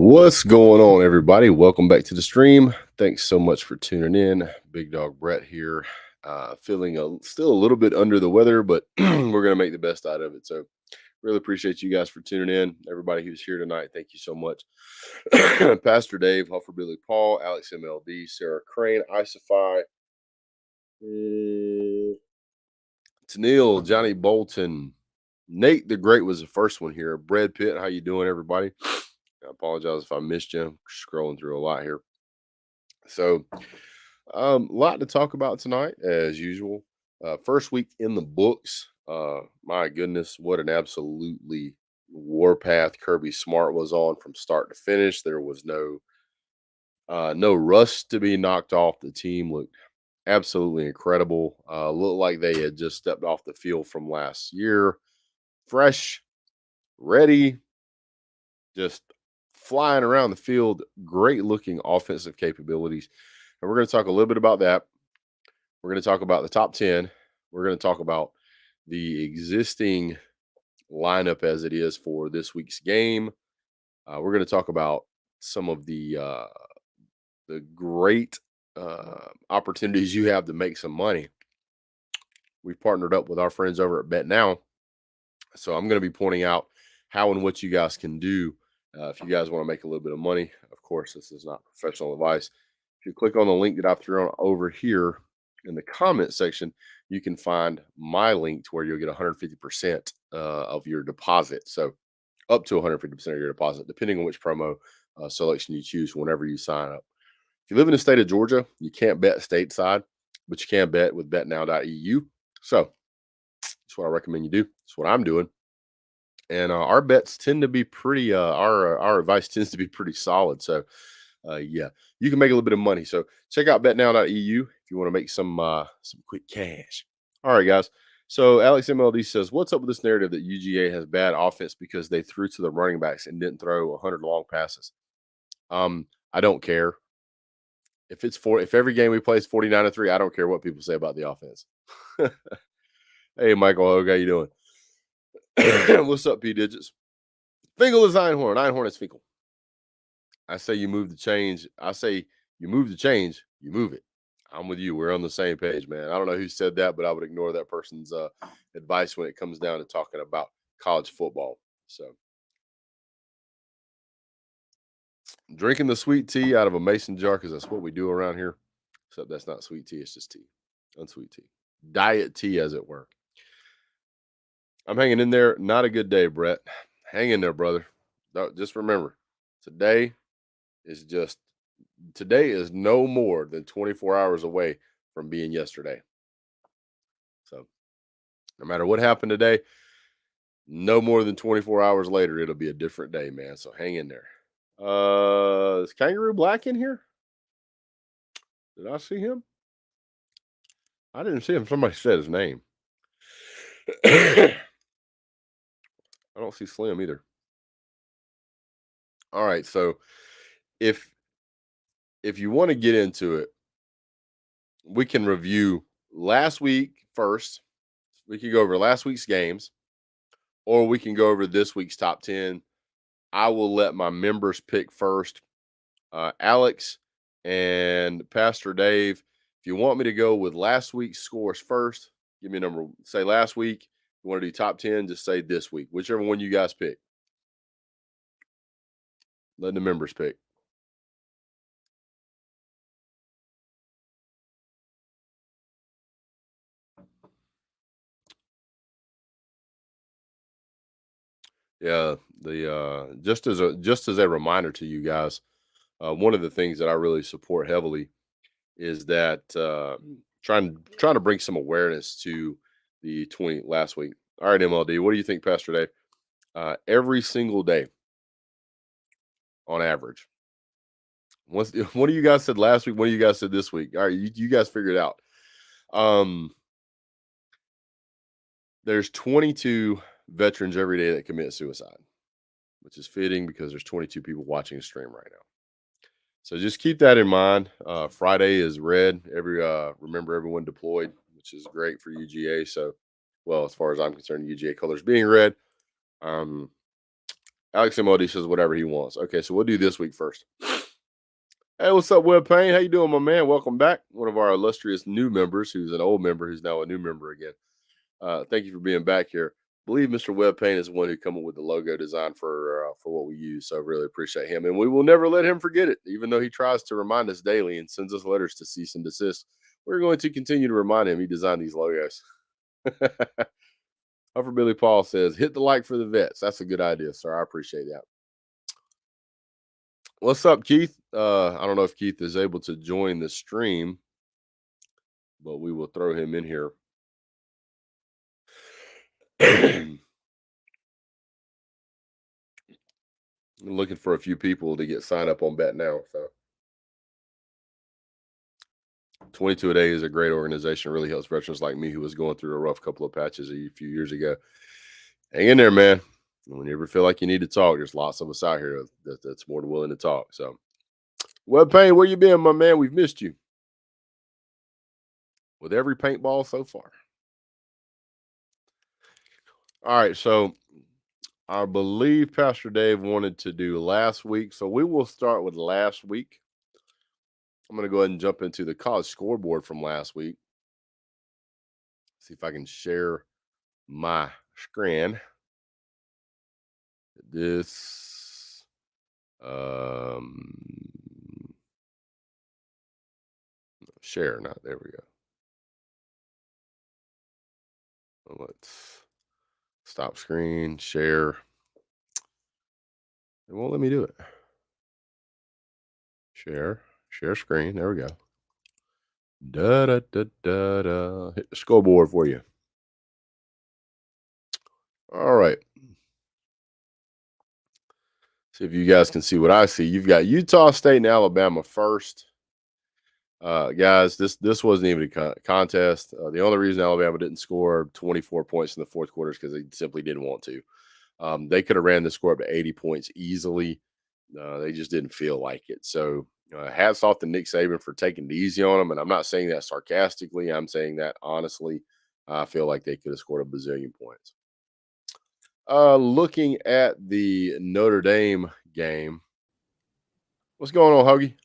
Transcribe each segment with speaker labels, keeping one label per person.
Speaker 1: What's going on, everybody? Welcome back to the stream. Thanks so much for tuning in. Big Dog Brett here. Feeling still a little bit under the weather, but we're going to make the best out of it. So, really appreciate you guys for tuning in. Everybody who's here tonight, thank you so much. Pastor Dave, Huffer Billy Paul, Alex MLD, Sarah Crane, Isify, Tennille, Johnny Bolton, Nate the Great was the first one here. Brad Pitt, how you doing, everybody? I apologize if I missed you. I'm scrolling through a lot here. So, a lot to talk about tonight, as usual. First week in the books. My goodness, what an absolutely warpath Kirby Smart was on from start to finish. There was no rust to be knocked off. The team looked absolutely incredible. Looked like they had just stepped off the field from last year, fresh, ready, just flying around the field. Great looking offensive capabilities. And we're going to talk a little bit about that. We're going to talk about the top 10. We're going to talk about the existing lineup as it is for this week's game. We're going to talk about some of the great opportunities you have to make some money. We've partnered up with our friends over at Bet Now, so I'm going to be pointing out how and what you guys can do if you guys want to make a little bit of money. Of course, this is not professional advice. If you click on the link that I've thrown over here in the comment section, you can find my link to where you'll get 150% of your deposit. So up to 150% of your deposit, depending on which promo selection you choose whenever you sign up. If you live in the state of Georgia, you can't bet stateside, but you can bet with betnow.eu. So that's what I recommend you do. That's what I'm doing. And our bets tend to be pretty, our advice tends to be pretty solid. So yeah, you can make a little bit of money. So check out betnow.eu if you want to make some quick cash. All right, guys. So Alex MLD says, "What's up with this narrative that UGA has bad offense because they threw to the running backs and didn't throw 100 long passes?" I don't care if every game we play is 49-3. I don't care what people say about the offense. Hey, Michael Hogue, how you doing? What's up, P Digits? Finkel is Einhorn. Einhorn is Finkel. I say you move the change. I say you move the change, you move it. I'm with you. We're on the same page, man. I don't know who said that, but I would ignore that person's advice when it comes down to talking about college football. So, drinking the sweet tea out of a mason jar because that's what we do around here. Except that's not sweet tea; it's just tea, unsweet tea, diet tea, as it were. I'm hanging in there. Not a good day, Brett. Hang in there, brother. Just remember, today is just today is no more than 24 hours away from being yesterday. So no matter what happened today, no more than 24 hours later, it'll be a different day, man. So hang in there. Is Kangaroo Black in here? Did I see him? I didn't see him. Somebody said his name. I don't see Slim either. All right. So if if you want to get into it, we can review last week first. We can go over last week's games, or we can go over this week's top 10. I will let my members pick first. Alex and Pastor Dave, if you want me to go with last week's scores first, give me a number. Say last week. If you want to do top 10, just say this week. Whichever one you guys pick. Let the members pick. Yeah, the just as a reminder to you guys, one of the things that I really support heavily is that trying to bring some awareness to the 20 last week. All right, MLD, what do you think, Pastor Dave? Every single day, on average. What's what do you guys said last week? What do you guys said this week? All right, you guys figure it out. Um, there's 22 veterans every day that commit suicide, which is fitting because there's 22 people watching the stream right now. So just keep that in mind. Friday is red. Remember everyone deployed, which is great for UGA. So, well, as far as I'm concerned, UGA colors being red. Um, Alex MOD says whatever he wants. Okay, so we'll do this week first. Hey, what's up, Web Payne? How you doing, my man? Welcome back. One of our illustrious new members, who's an old member, who's now a new member again. Thank you for being back here. I believe Mr. Web Payne is the one who come up with the logo design for what we use. So I really appreciate him, and we will never let him forget it, even though he tries to remind us daily and sends us letters to cease and desist. We're going to continue to remind him he designed these logos. Huffer Billy Paul says, "Hit the like for the vets." That's a good idea, sir. I appreciate that. What's up, Keith? I don't know if Keith is able to join the stream, but we will throw him in here. I'm looking for a few people to get signed up on Bet Now. So 22 a day is a great organization. It really helps veterans like me who was going through a rough couple of patches a few years ago. Hang in there, man. When you ever feel like you need to talk, there's lots of us out here that's more than willing to talk. So, Web Payne, where you been, my man? We've missed you with every paintball so far. All right, so I believe Pastor Dave wanted to do last week, so we will start with last week. I'm going to go ahead and jump into the college scoreboard from last week. See if I can share my screen. This share, not there we go. Let's stop screen, share. It won't let me do it. Share screen. There we go. Da da da da da. Hit the scoreboard for you. All right. See if you guys can see what I see. You've got Utah State and Alabama first. Guys, this wasn't even a contest. The only reason Alabama didn't score 24 points in the fourth quarter is because they simply didn't want to. They could have ran the score up to 80 points easily. They just didn't feel like it. So hats off to Nick Saban for taking it easy on them. And I'm not saying that sarcastically. I'm saying that honestly. I feel like they could have scored a bazillion points. Looking at the Notre Dame game. What's going on, Hoagie?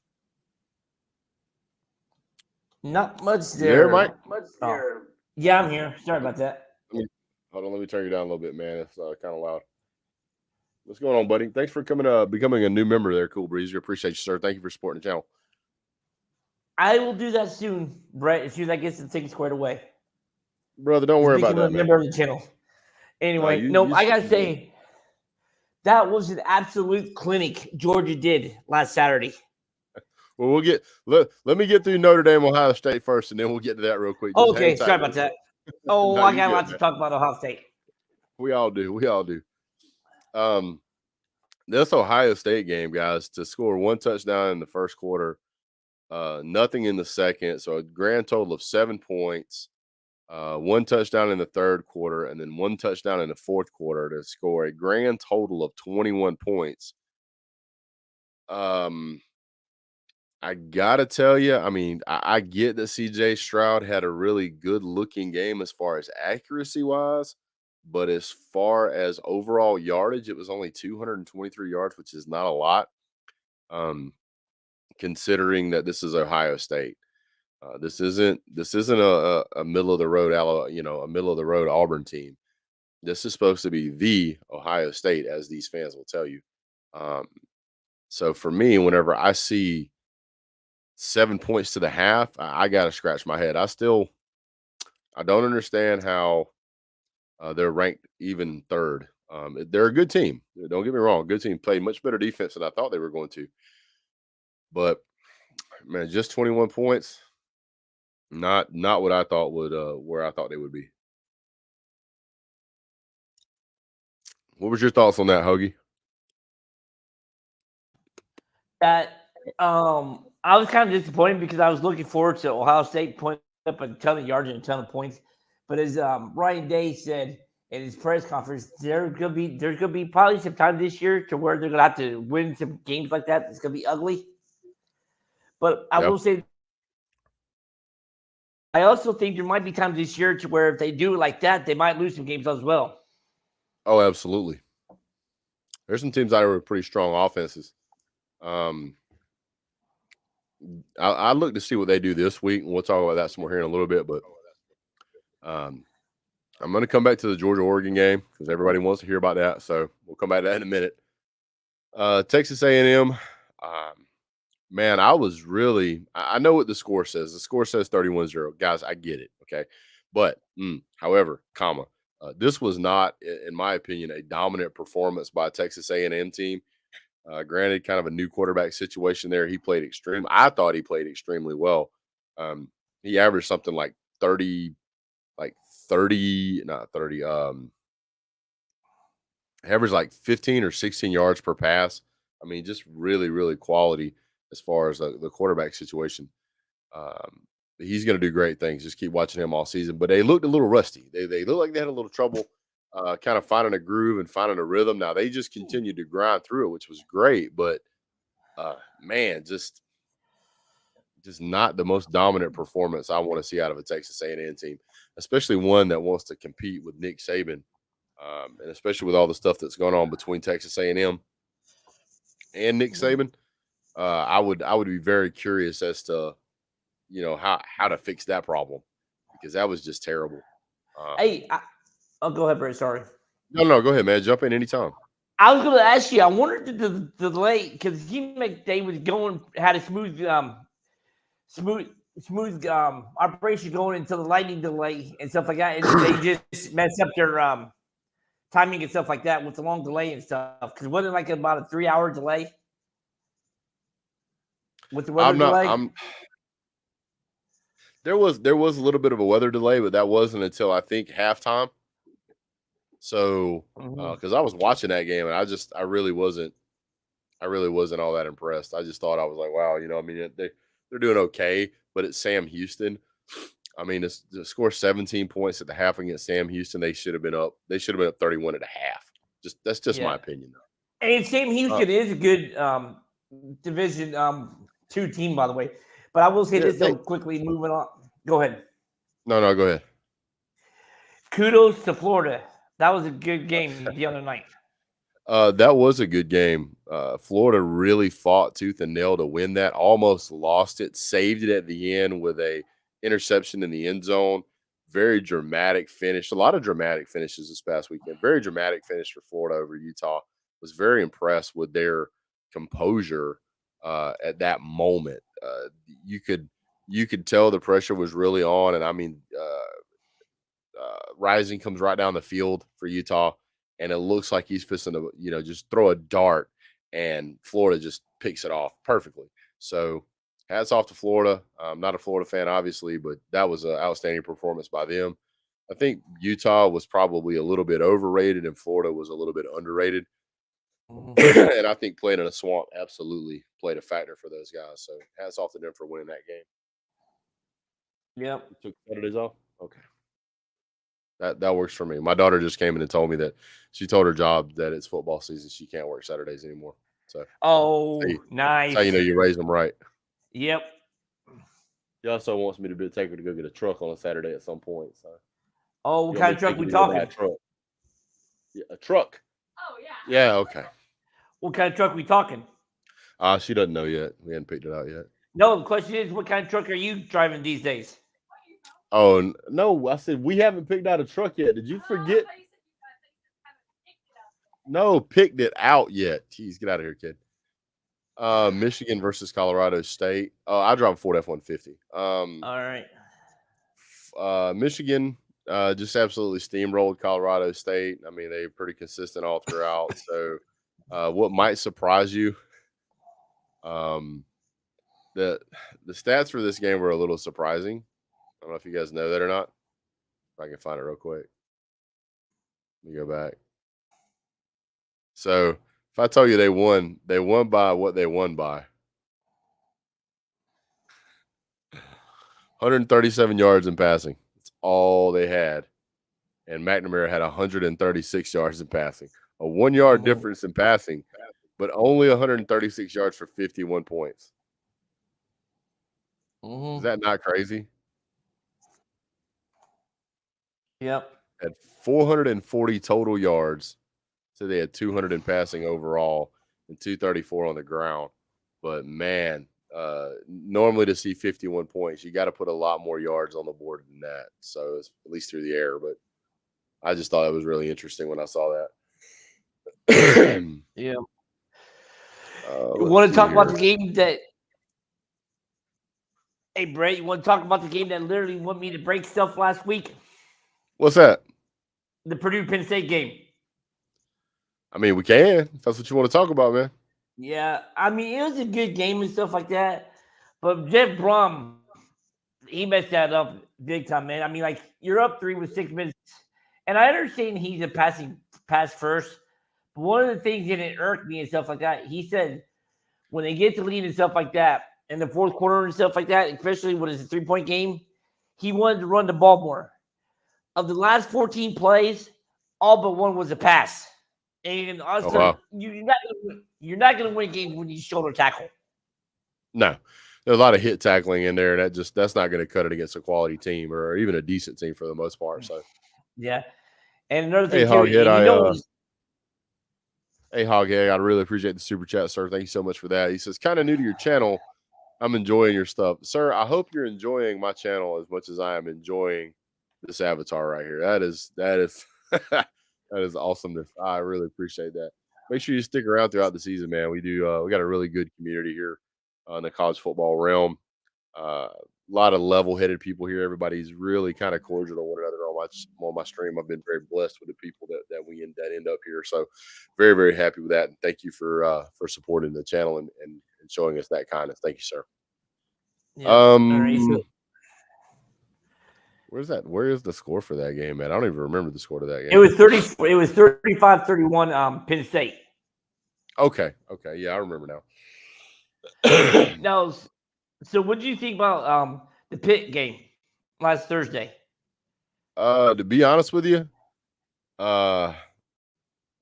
Speaker 2: Not much there.
Speaker 1: There, Mike?
Speaker 2: Oh. Yeah, I'm here. Sorry about that.
Speaker 1: Hold on, let me turn you down a little bit, man. It's kind of loud. What's going on, buddy? Thanks for becoming a new member there, Cool Breeze. We appreciate you, sir. Thank you for supporting the channel.
Speaker 2: I will do that soon, Brett, as soon as I get some things squared away.
Speaker 1: Brother, don't worry about that, man.
Speaker 2: Member of the channel. Anyway, I got to say, that was an absolute clinic Georgia did last Saturday.
Speaker 1: Well, let me get through Notre Dame, Ohio State first, and then we'll get to that real quick.
Speaker 2: Just okay, sorry about that. Oh, no, I got a lot to talk about Ohio State.
Speaker 1: We all do. This Ohio State game, guys, to score one touchdown in the first quarter, nothing in the second, so a grand total of 7 points, one touchdown in the third quarter, and then one touchdown in the fourth quarter to score a grand total of 21 points. I gotta tell you, I mean, I get that CJ Stroud had a really good looking game as far as accuracy wise, but as far as overall yardage, it was only 223 yards, which is not a lot. Considering that this is Ohio State, this isn't a middle of the road, a middle of the road Auburn team. This is supposed to be the Ohio State, as these fans will tell you. So for me, whenever I see 7 points to the half, I got to scratch my head. I don't understand how they're ranked even third. They're a good team. Don't get me wrong. Good team, played much better defense than I thought they were going to. But man, just 21 points, not what I thought would where I thought they would be. What was your thoughts on that, Hoagie?
Speaker 2: That I was kind of disappointed because I was looking forward to Ohio State putting up a ton of yards and a ton of points. But as Ryan Day said in his press conference, there's gonna be probably some time this year to where they're gonna have to win some games like that. It's gonna be ugly. But I will say, I also think there might be times this year to where if they do it like that, they might lose some games as well.
Speaker 1: Oh, absolutely. There's some teams out there with pretty strong offenses. Um, I look to see what they do this week, and we'll talk about that some more here in a little bit. But um, I'm going to come back to the Georgia Oregon game because everybody wants to hear about that. So we'll come back to that in a minute. Texas A&M. Man, I was really. I know what the score says. The score says 31-0. Guys, I get it. Okay, but however, this was not, in my opinion, a dominant performance by a Texas A&M team. Granted, kind of a new quarterback situation there. He played extreme. I thought he played extremely well. Um, he averaged something like 30, like 30, not 30. Averaged like 15 or 16 yards per pass. I mean, just really, really quality as far as the quarterback situation. Um, he's going to do great things. Just keep watching him all season. But they looked a little rusty. They looked like they had a little trouble kind of finding a groove and finding a rhythm. Now they just continued to grind through it, which was great. But man, just not the most dominant performance I want to see out of a Texas A&M team, especially one that wants to compete with Nick Saban, and especially with all the stuff that's going on between Texas A&M and Nick Saban. I would be very curious as to how to fix that problem because that was just terrible. Um,
Speaker 2: Hey, I'll go ahead, Brett. Sorry.
Speaker 1: no, go ahead, man. Jump in anytime.
Speaker 2: I was going to ask you. I wondered the delay because he McDay was going had a smooth operation going until the lightning delay and stuff like that, and they just messed up their timing and stuff like that with the long delay and stuff. Because it wasn't like about a 3 hour delay with the weather
Speaker 1: I'm not.
Speaker 2: delay.
Speaker 1: I'm. There was a little bit of a weather delay, but that wasn't until I think halftime. So,
Speaker 2: Mm-hmm.
Speaker 1: because I was watching that game and I really wasn't all that impressed. I just thought I was like, wow, I mean, they're doing okay, but it's Sam Houston. I mean, it's to score 17 points at the half against Sam Houston. They should have been up. They should have been up 31 at a half. That's just my
Speaker 2: Yeah,
Speaker 1: opinion.
Speaker 2: and Sam
Speaker 1: Uh,
Speaker 2: Houston is a good Division two team, by the way. But I will say
Speaker 1: yeah,
Speaker 2: this though, quickly moving on. Go ahead.
Speaker 1: no, go ahead.
Speaker 2: Kudos to Florida. That was a good game the other night.
Speaker 1: That was a good game. Florida really fought tooth and nail to win that. Almost lost it, saved it at the end with a interception in the end zone. Very dramatic finish. A lot of dramatic finishes this past weekend. Very dramatic finish for Florida over Utah. Was very impressed with their composure at that moment. You could tell the pressure was really on, and I mean, Rising comes right down the field for Utah, and it looks like he's fixing to, just throw a dart, and Florida just picks it off perfectly. So, hats off to Florida. I'm not a Florida fan, obviously, but that was an outstanding performance by them. I think Utah was probably a little bit overrated, and Florida was a little bit underrated.
Speaker 2: Mhm.
Speaker 1: And I think playing in a swamp absolutely played a factor for those guys. So, hats off to them for winning that game.
Speaker 2: Yep.
Speaker 1: You took Saturdays off. Okay. That works for me. My daughter just came in and told me that she told her job that it's football season. She can't work Saturdays anymore. So
Speaker 2: Oh,
Speaker 1: that's how you know
Speaker 2: nice.
Speaker 1: you raise them right.
Speaker 2: Yep.
Speaker 1: She also wants me to take her to go get a truck on a Saturday at some point. So
Speaker 2: Oh, what
Speaker 1: you want
Speaker 2: kind
Speaker 1: me
Speaker 2: of
Speaker 1: to take
Speaker 2: truck
Speaker 1: you
Speaker 2: we
Speaker 1: to go buy a
Speaker 2: talking?
Speaker 1: truck? Yeah, a truck. Yeah, okay.
Speaker 2: What kind of truck we talking?
Speaker 1: She doesn't know yet. We hadn't picked it out yet.
Speaker 2: No, the question is, what kind of truck are you driving these days?
Speaker 1: Oh no, I said we haven't picked out a truck yet. Did you forget? No, picked it out yet. Jeez, get out of here, kid. Michigan versus Colorado State. I drive a Ford F-150.
Speaker 2: All right.
Speaker 1: Michigan just absolutely steamrolled Colorado State. I mean, they're pretty consistent all throughout. So, what might surprise you, um, the the stats for this game were a little surprising. I don't know if you guys know that or not. If I can find it real quick. Let me go back. So, if I tell you they won by what they won by 137 yards in passing. That's all they had. And McNamara had 136 yards in passing. A 1 yard
Speaker 2: Mm-hmm.
Speaker 1: difference in passing, but only 136 yards for 51 points. Is
Speaker 2: Mm-hmm.
Speaker 1: that not crazy?
Speaker 2: Yep.
Speaker 1: Had 440 total yards, So they had 200 in passing overall and 234 on the ground. But man, normally to see 51 points, you got to put a lot more yards on the board than that. So it's at least through the air. But I just thought it was really interesting when I saw that.
Speaker 2: Yeah. You
Speaker 1: Let's
Speaker 2: want to
Speaker 1: see
Speaker 2: talk about
Speaker 1: here.
Speaker 2: the game that? Hey, Brett, you want to talk about the game that literally want me to break stuff last week?
Speaker 1: What's that?
Speaker 2: The Purdue Penn State game.
Speaker 1: I mean, we can. If that's what you want to talk about, man.
Speaker 2: Yeah, I mean, it was a good game and stuff like that. But Jeff Brom, he messed that up big time, man. I mean, like, you're up 3 with 6 minutes. And I understand he's a pass first. But one of the things that it irked me and stuff like that, he said when they get to lead and stuff like that, in the fourth quarter and stuff like that, especially when it's a 3-point game, he wanted to run the ball more. Of the last 14 plays, all but one was a pass. And
Speaker 1: Oh,
Speaker 2: also,
Speaker 1: wow.
Speaker 2: you're not gonna win games when you shoulder tackle.
Speaker 1: No. There's a lot of hit tackling in there. That's not going to cut it against a quality team or even a decent team for the most part. So,
Speaker 2: Yeah. And another
Speaker 1: hey,
Speaker 2: thing too,
Speaker 1: Hoghead,
Speaker 2: and you know,
Speaker 1: hey, Hoghead, I really appreciate the super chat, sir. Thank you so much for that. He says, kind of new to your channel. I'm enjoying your stuff. Sir, I hope you're enjoying my channel as much as I am enjoying this avatar right here. That is that is awesomeness. I really appreciate that. Make sure you stick around throughout the season, man. We got a really good community here in the college football realm. A lot of level-headed people here. Everybody's really kind of cordial to one another on my stream. I've been very blessed with the people that end up here. So very, very happy with that. And thank you for supporting the channel and showing us that kindness. Thank you, sir.
Speaker 2: yeah. All right. So
Speaker 1: Um, where's that? Where is the score for that game, man? I don't even remember the score to that
Speaker 2: it
Speaker 1: game.
Speaker 2: was 30. It was 35-31. Penn State.
Speaker 1: Okay, yeah, I remember now.
Speaker 2: Now, so what do you think about the Pitt game last Thursday?
Speaker 1: To be honest with you, uh,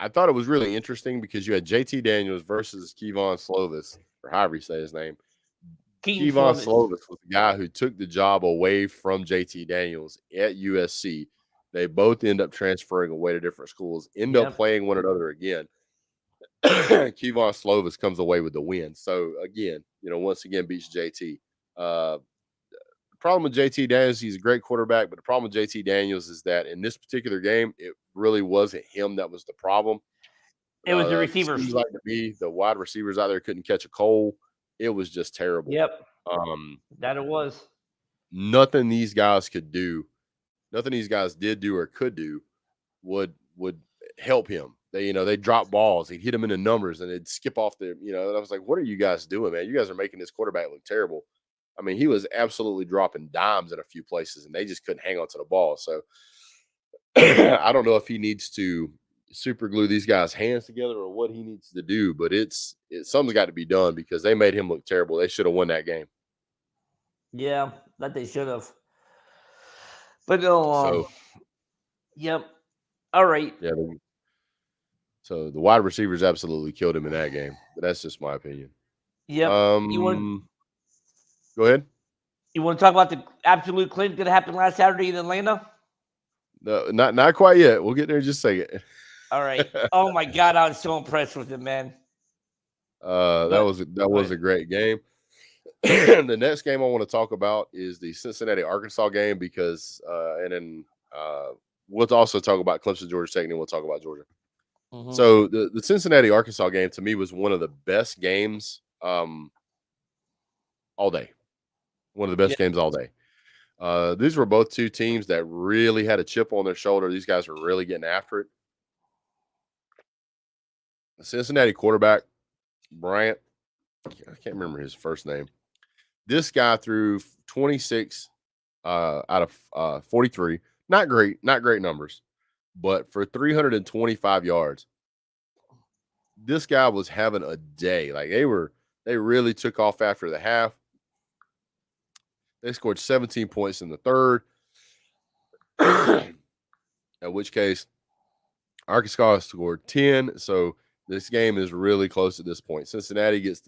Speaker 1: I thought it was really interesting because you had JT Daniels versus Kevon Slovis, or however you say his name.
Speaker 2: Keaton
Speaker 1: Kevon
Speaker 2: Slovis.
Speaker 1: Slovis was the guy who took the job away from JT Daniels at USC. They both end up transferring away to different schools, end up
Speaker 2: Yep.
Speaker 1: playing one another again. Kevon Slovis comes away with the win. So again, once again beats JT. Uh, the problem with JT Daniels, he's a great quarterback, but the problem with JT Daniels is that in this particular game, it really wasn't him that was the problem.
Speaker 2: It was the
Speaker 1: Seems
Speaker 2: receivers.
Speaker 1: like to me the wide receivers out there couldn't catch a cold. It was just terrible.
Speaker 2: Yep.
Speaker 1: Um,
Speaker 2: That it was.
Speaker 1: nothing these guys could do, nothing these guys did do or could do would help him. They drop balls, he'd hit them in the numbers, and they'd skip off and I was like, what are you guys doing, man? You guys are making this quarterback look terrible. I mean, he was absolutely dropping dimes in a few places, and they just couldn't hang on to the ball. So I don't know if he needs to super glue these guys' hands together or what he needs to do, but something's got to be done because they made him look terrible. They should have won that game.
Speaker 2: Yeah, that they should have. But no,
Speaker 1: So
Speaker 2: yep. All right.
Speaker 1: yeah, so the wide receivers absolutely killed him in that game, but that's just my opinion.
Speaker 2: Yep.
Speaker 1: Um, Go ahead.
Speaker 2: You want to talk about the absolute clinch that happened last Saturday in Atlanta?
Speaker 1: No, not quite yet. We'll get there in just a second.
Speaker 2: All right. Oh my God, I was so impressed with him, man.
Speaker 1: That was a great game. The next game I want to talk about is the Cincinnati Arkansas game because and then we'll also talk about Clemson Georgia Tech and then we'll talk about Georgia.
Speaker 2: Mm-hmm.
Speaker 1: So the Cincinnati Arkansas game to me was one of the best games all day. One of the best games all day. These were both two teams that really had a chip on their shoulder. These guys were really getting after it. The Cincinnati quarterback, Bryant, I can't remember his first name. This guy threw 26 out of 43. Not great numbers, but for 325 yards. This guy was having a day. Like they really took off after the half. They scored 17 points in the third. At which case, Arkansas scored 10. So this game is really close at this point. Cincinnati gets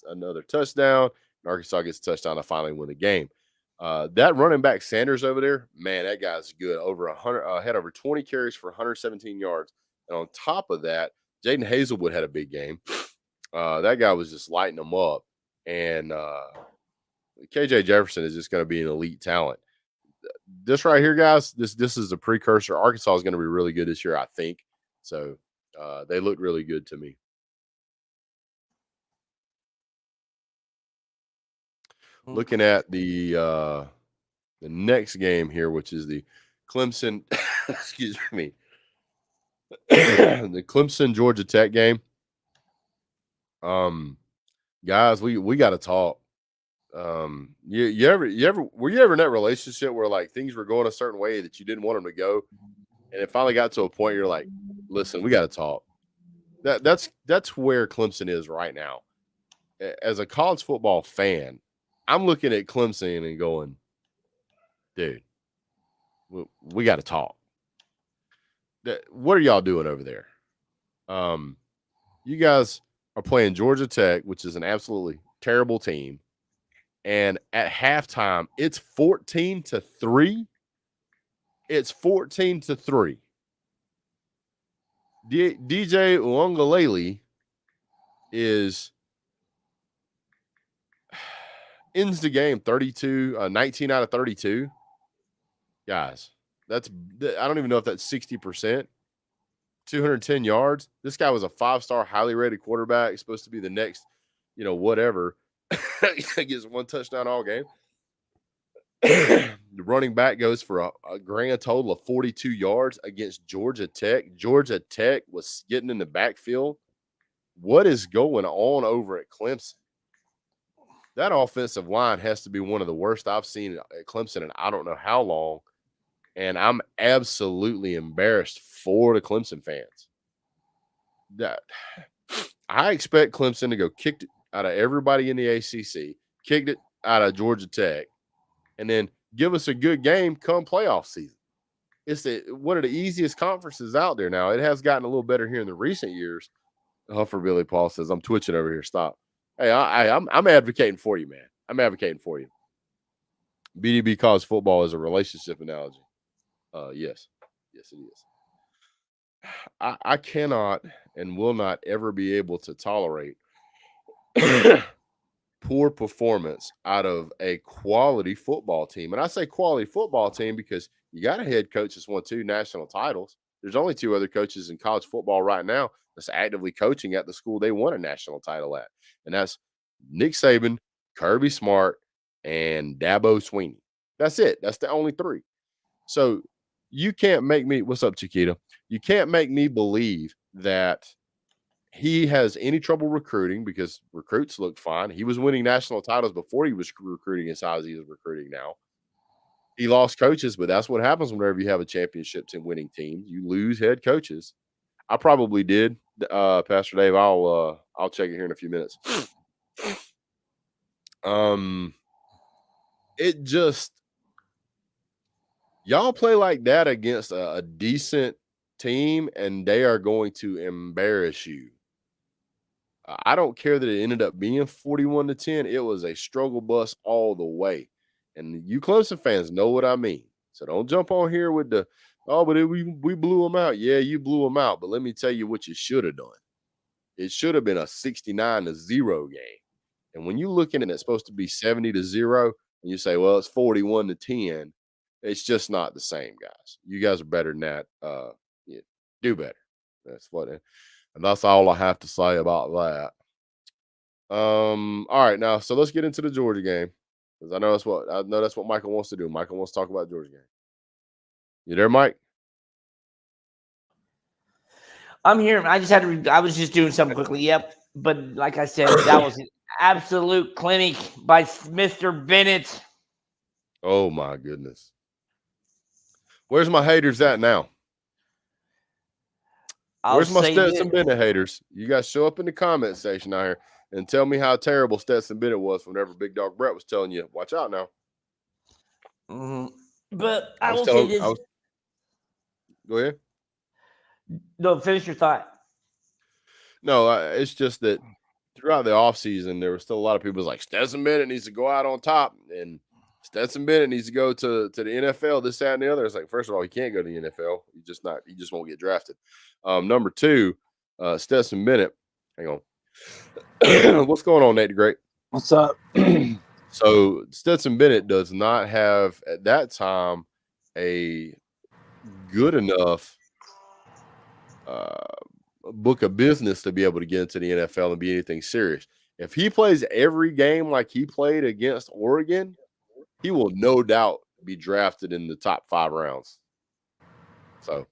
Speaker 1: another touchdown. And Arkansas gets a touchdown to finally win the game. That running back Sanders over there, man, that guy's good. Had over 20 carries for 117 yards. And on top of that, Jaden Hazelwood had a big game. That guy was just lighting them up. And KJ Jefferson is just going to be an elite talent. This right here, guys, this is a precursor. Arkansas is going to be really good this year, I think. So they look really good to me. Looking at the next game here, which is the Clemson, excuse me, the Clemson Georgia Tech game. Guys, we got to talk. You ever were you ever in that relationship where like things were going a certain way that you didn't want them to go, and it finally got to a point you're like, listen, we got to talk. That's where Clemson is right now. As a college football fan, I'm looking at Clemson and going, dude, we got to talk. What are y'all doing over there? You guys are playing Georgia Tech, which is an absolutely terrible team. And at halftime, it's 14-3. It's 14-3. DJ Uungalele ends the game 19 out of 32. Guys, I don't even know if that's 60%. 210 yards. This guy was a 5-star, highly rated quarterback. He's supposed to be the next, whatever. He gets one touchdown all game. The running back goes for a grand total of 42 yards against Georgia Tech. Georgia Tech was getting in the backfield. What is going on over at Clemson? That offensive line has to be one of the worst I've seen at Clemson in I don't know how long. And I'm absolutely embarrassed for the Clemson fans. I expect Clemson to go kick it out of everybody in the ACC, kicked it out of Georgia Tech, and then give us a good game come playoff season. It's one of the easiest conferences out there now. It has gotten a little better here in the recent years. Huffer Billy Paul says, I'm twitching over here. Stop. Hey, I'm advocating for you, man. I'm advocating for you. BDB college football is a relationship analogy. Yes, it is. I cannot and will not ever be able to tolerate poor performance out of a quality football team. And I say quality football team because you got a head coach that's won 2 national titles. There's only 2 other coaches in college football right now that's actively coaching at the school they won a national title at. And that's Nick Saban, Kirby Smart, and Dabo Swinney. That's it. That's the only 3. So you can't make me – what's up, Chiquita? You can't make me believe that he has any trouble recruiting because recruits look fine. He was winning national titles before he was recruiting as high as he is recruiting now. He lost coaches, but that's what happens whenever you have a championship team winning team. You lose head coaches. I probably did, Pastor Dave. I'll check it here in a few minutes. It just y'all play like that against a decent team, and they are going to embarrass you. I don't care that it ended up being 41-10. It was a struggle bus all the way. And you Clemson fans know what I mean. So don't jump on here with the, but we blew them out. Yeah, you blew them out. But let me tell you what you should have done. It should have been a 69-0 game. And when you're looking at it, it's supposed to be 70-0, and you say, well, it's 41-10. It's just not the same, guys. You guys are better than that. Do better. And that's all I have to say about that. All right, now so let's get into the Georgia game because I know that's what Michael wants to do. Michael wants to talk about Georgia game. You there, Mike?
Speaker 2: I'm here. I was just doing something quickly. Yep. But like I said, that was an absolute clinic by Mr. Bennett.
Speaker 1: Oh my goodness. Where's my haters at now? Where's my Stetson Bennett haters? You guys show up in the comment section out here and tell me how terrible Stetson Bennett was whenever Big Dog Brett was telling you, watch out now.
Speaker 2: But I will say this.
Speaker 1: Go ahead.
Speaker 2: No, finish your thought.
Speaker 1: No, it's just that throughout the offseason, there was still a lot of people like Stetson Bennett needs to go out on top. And Stetson Bennett needs to go to the NFL, this, that, and the other. It's like, first of all, he can't go to the NFL. He just won't get drafted. Number two, Stetson Bennett. Hang on. What's going on, Nate the Great?
Speaker 3: What's up?
Speaker 1: So Stetson Bennett does not have at that time a good enough book of business to be able to get into the NFL and be anything serious. If he plays every game like he played against Oregon, he will no doubt be drafted in the top 5 rounds. So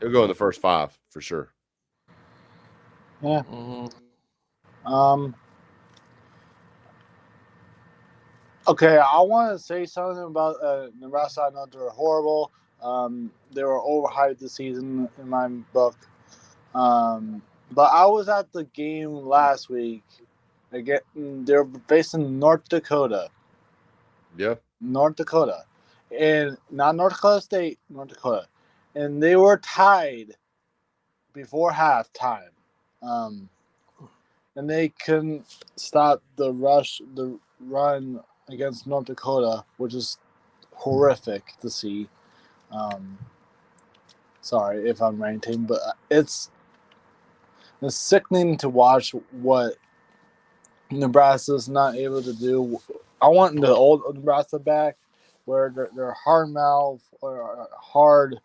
Speaker 1: he'll go in the first 5 for sure.
Speaker 3: Yeah. Okay, I want to say something about Nebraska. I know they were horrible. They were overhyped this season in my book. But I was at the game last week. Again, they're based in North Dakota.
Speaker 1: Yeah.
Speaker 3: North Dakota. And not North Dakota State, North Dakota. And they were tied before halftime. And they couldn't stop the run against North Dakota, which is horrific to see. Sorry if I'm ranting, but it's sickening to watch what Nebraska's not able to do. I want the old Nebraska back, where they're hard mouth or hard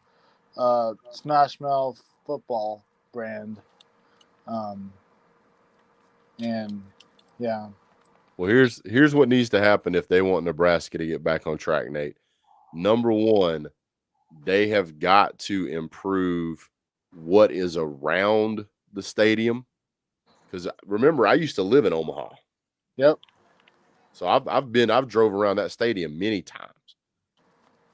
Speaker 3: smash mouth football brand. And yeah.
Speaker 1: Well, here's what needs to happen if they want Nebraska to get back on track, Nate. Number one, they have got to improve what is around the stadium. Because remember, I used to live in Omaha.
Speaker 3: Yep.
Speaker 1: So I've drove around that stadium many times.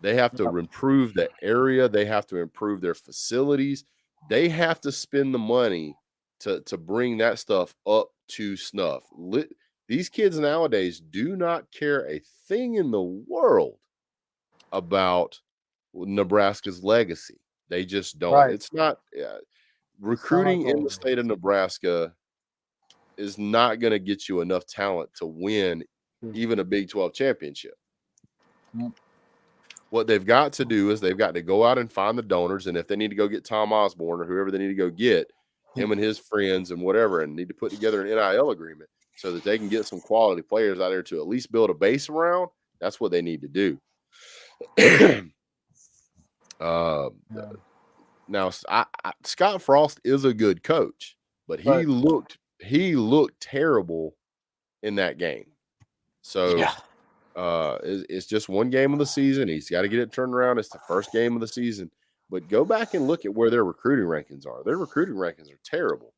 Speaker 1: They have to improve the area. They have to improve their facilities. They have to spend the money to bring that stuff up to snuff. These kids nowadays do not care a thing in the world about Nebraska's legacy. They just don't.
Speaker 3: Right.
Speaker 1: It's not recruiting in the state of Nebraska is not going to get you enough talent to win even a Big 12 championship.
Speaker 3: Yep.
Speaker 1: What they've got to do is they've got to go out and find the donors, and if they need to go get Tom Osborne or whoever they need to go get, him and his friends and whatever, and need to put together an NIL agreement so that they can get some quality players out there to at least build a base around. That's what they need to do. Now, Scott Frost is a good coach, but he looked terrible in that game. So it's just one game of the season. He's got to get it turned around. It's the first game of the season. But go back and look at where their recruiting rankings are. Their recruiting rankings are terrible.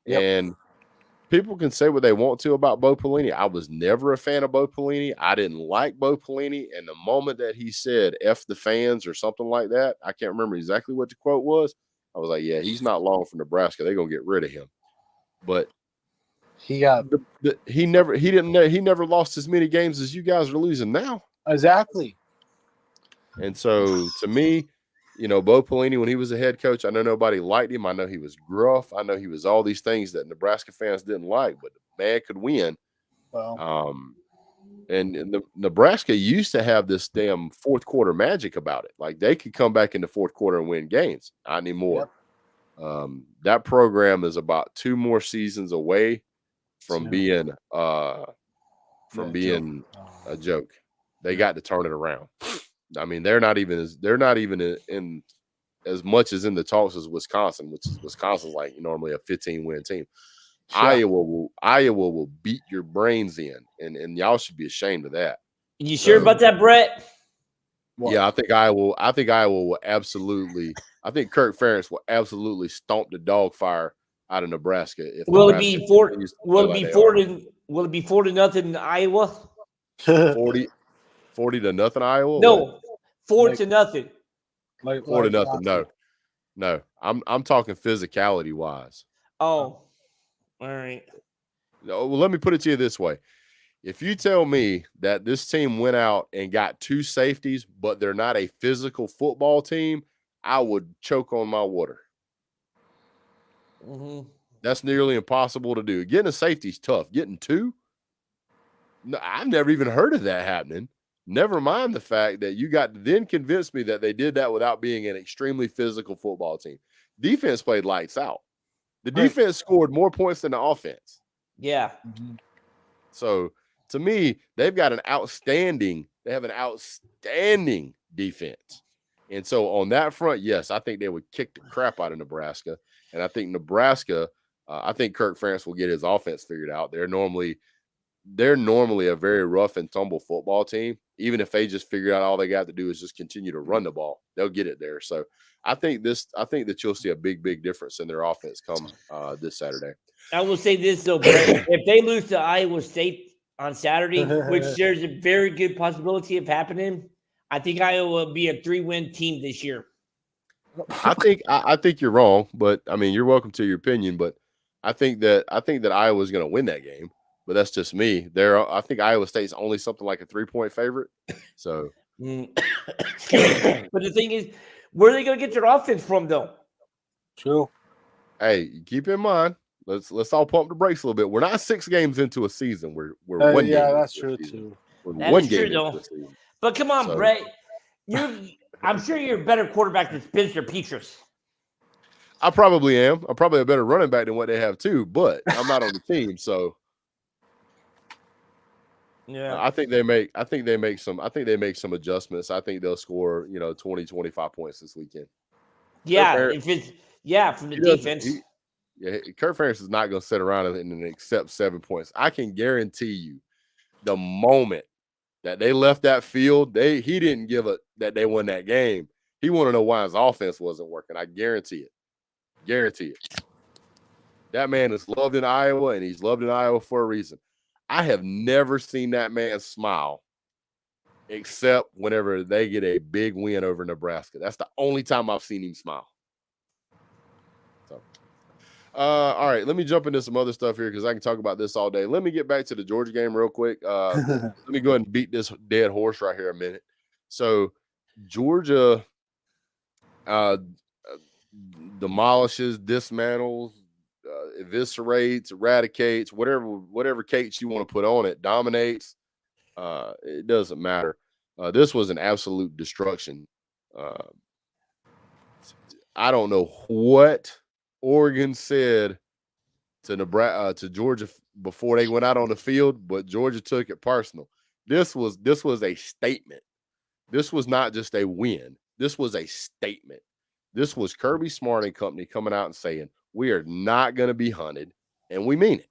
Speaker 3: Yep.
Speaker 1: And people can say what they want to about Bo Pelini. I was never a fan of Bo Pelini. I didn't like Bo Pelini. And the moment that he said F the fans or something like that, I can't remember exactly what the quote was. I was like, yeah, he's not long for Nebraska. They're going to get rid of him. But he never lost as many games as you guys are losing now.
Speaker 3: Exactly.
Speaker 1: And so to me, Bo Pelini, when he was a head coach, I know nobody liked him. I know he was gruff. I know he was all these things that Nebraska fans didn't like, but the man could win.
Speaker 3: Well,
Speaker 1: and Nebraska used to have this damn fourth quarter magic about it. Like they could come back in the fourth quarter and win games. Not anymore. Yep. That program is about 2 more seasons away from being a joke. They got to turn it around. I mean, they're not even in as much as in the talks as Wisconsin, which is Wisconsin's like normally a 15-win team. Sure. Iowa will beat your brains in, and y'all should be ashamed of that.
Speaker 2: You sure about that, Brett?
Speaker 1: What? Yeah, I think Iowa will absolutely. I think Kirk Ferentz will absolutely stomp the dog fire out of Nebraska.
Speaker 2: Will it be 4-0 Iowa?
Speaker 1: 40 to nothing Iowa?
Speaker 2: No, 4-0.
Speaker 1: 4-0. No. I'm talking physicality wise.
Speaker 2: Oh, all right.
Speaker 1: Well, let me put it to you this way. If you tell me that this team went out and got 2 safeties, but they're not a physical football team, I would choke on my water.
Speaker 2: Mm-hmm.
Speaker 1: That's nearly impossible to do. Getting a safety is tough. Getting 2, No, I've never even heard of that happening. Never mind the fact that you got to then convince me that they did that without being an extremely physical football team. Defense played lights out. The
Speaker 3: Right.
Speaker 1: defense scored more points than the offense.
Speaker 2: Yeah.
Speaker 3: Mm-hmm.
Speaker 1: So to me, they have an outstanding defense. And so on that front, yes, I think they would kick the crap out of Nebraska. And I think Nebraska, I think Kirk Ferentz will get his offense figured out. They're normally a very rough and tumble football team. Even if they just figure out all they got to do is just continue to run the ball, they'll get it there. So I think that you'll see a big, big difference in their offense come this Saturday.
Speaker 2: I will say this though, Brett. If they lose to Iowa State on Saturday, which there's a very good possibility of happening, I think Iowa will be a 3-win team this year.
Speaker 1: I think you're wrong, but I mean, you're welcome to your opinion. But I think that Iowa's going to win that game. But that's just me. I think Iowa State's only something like a 3-point favorite. So,
Speaker 2: but the thing is, where are they going to get their offense from, though?
Speaker 3: True.
Speaker 1: Hey, keep in mind, let's all pump the brakes a little bit. We're not 6 games into a season. We're one game.
Speaker 3: Yeah, that's
Speaker 1: into a
Speaker 3: true
Speaker 1: season.
Speaker 3: too.
Speaker 1: We're
Speaker 2: That
Speaker 1: one
Speaker 2: is
Speaker 1: game
Speaker 2: true,
Speaker 1: into
Speaker 2: though.
Speaker 1: a season.
Speaker 2: But come on,
Speaker 1: So-
Speaker 2: Brett. I'm sure you're a better quarterback than Spencer Petras.
Speaker 1: I probably am. I'm probably a better running back than what they have too, but I'm not on the team, so
Speaker 2: Yeah.
Speaker 1: I think they make some adjustments. I think they'll score, 20, 25 points this weekend.
Speaker 2: Yeah.
Speaker 1: Ferentz-
Speaker 2: If it's from the
Speaker 1: He doesn't-
Speaker 2: defense.
Speaker 1: Kirk Ferentz is not going to sit around and accept 7 points. I can guarantee you, the moment that they left that field, he didn't give a that they won that game. He want to know why his offense wasn't working. I guarantee it. Guarantee it. That man is loved in Iowa, and he's loved in Iowa for a reason. I have never seen that man smile except whenever they get a big win over Nebraska. That's the only time I've seen him smile. So, all right, let me jump into some other stuff here because I can talk about this all day. Let me get back to the Georgia game real quick. Let me go ahead and beat this dead horse right here a minute. So, Georgia demolishes, dismantles, eviscerates, eradicates, whatever cates you want to put on it, dominates. It doesn't matter. This was an absolute destruction. I don't know what Oregon said to Nebraska, to Georgia before they went out on the field, but Georgia took it personal. This was a statement. This was not just a win. This was a statement. This was Kirby Smart and company coming out and saying, we are not going to be hunted, and we mean it.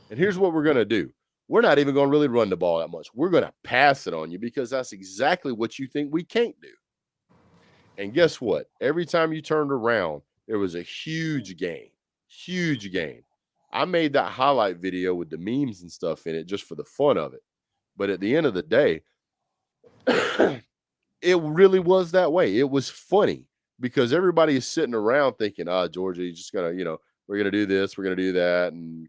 Speaker 1: And here's what we're going to do. We're not even going to really run the ball that much. We're going to pass it on you because that's exactly what you think we can't do. And guess what? Every time you turned around, there was a huge gain. Huge gain. I made that highlight video with the memes and stuff in it just for the fun of it. But at the end of the day, it really was that way. It was funny because everybody is sitting around thinking, Georgia, you're just going to, we're going to do this, we're going to do that. And,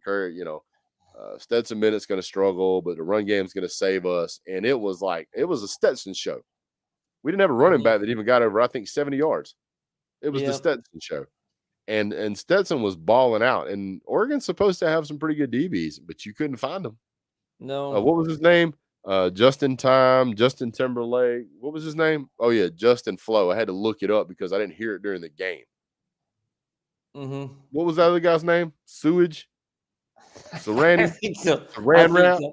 Speaker 1: Stetson Bennett's going to struggle, but the run game's going to save us. And it was a Stetson show. We didn't have a running back that even got over, I think, 70 yards. It was the Stetson show. And Stetson was balling out. And Oregon's supposed to have some pretty good DBs, but you couldn't find them.
Speaker 2: No.
Speaker 1: What was his name? Justin Timberlake. What was his name? Oh, yeah, Justin Flo. I had to look it up because I didn't hear it during the game.
Speaker 2: Mm-hmm.
Speaker 1: What was that other guy's name? Sewage? Sarani?
Speaker 2: I think so.
Speaker 1: Saran wrap?
Speaker 2: So.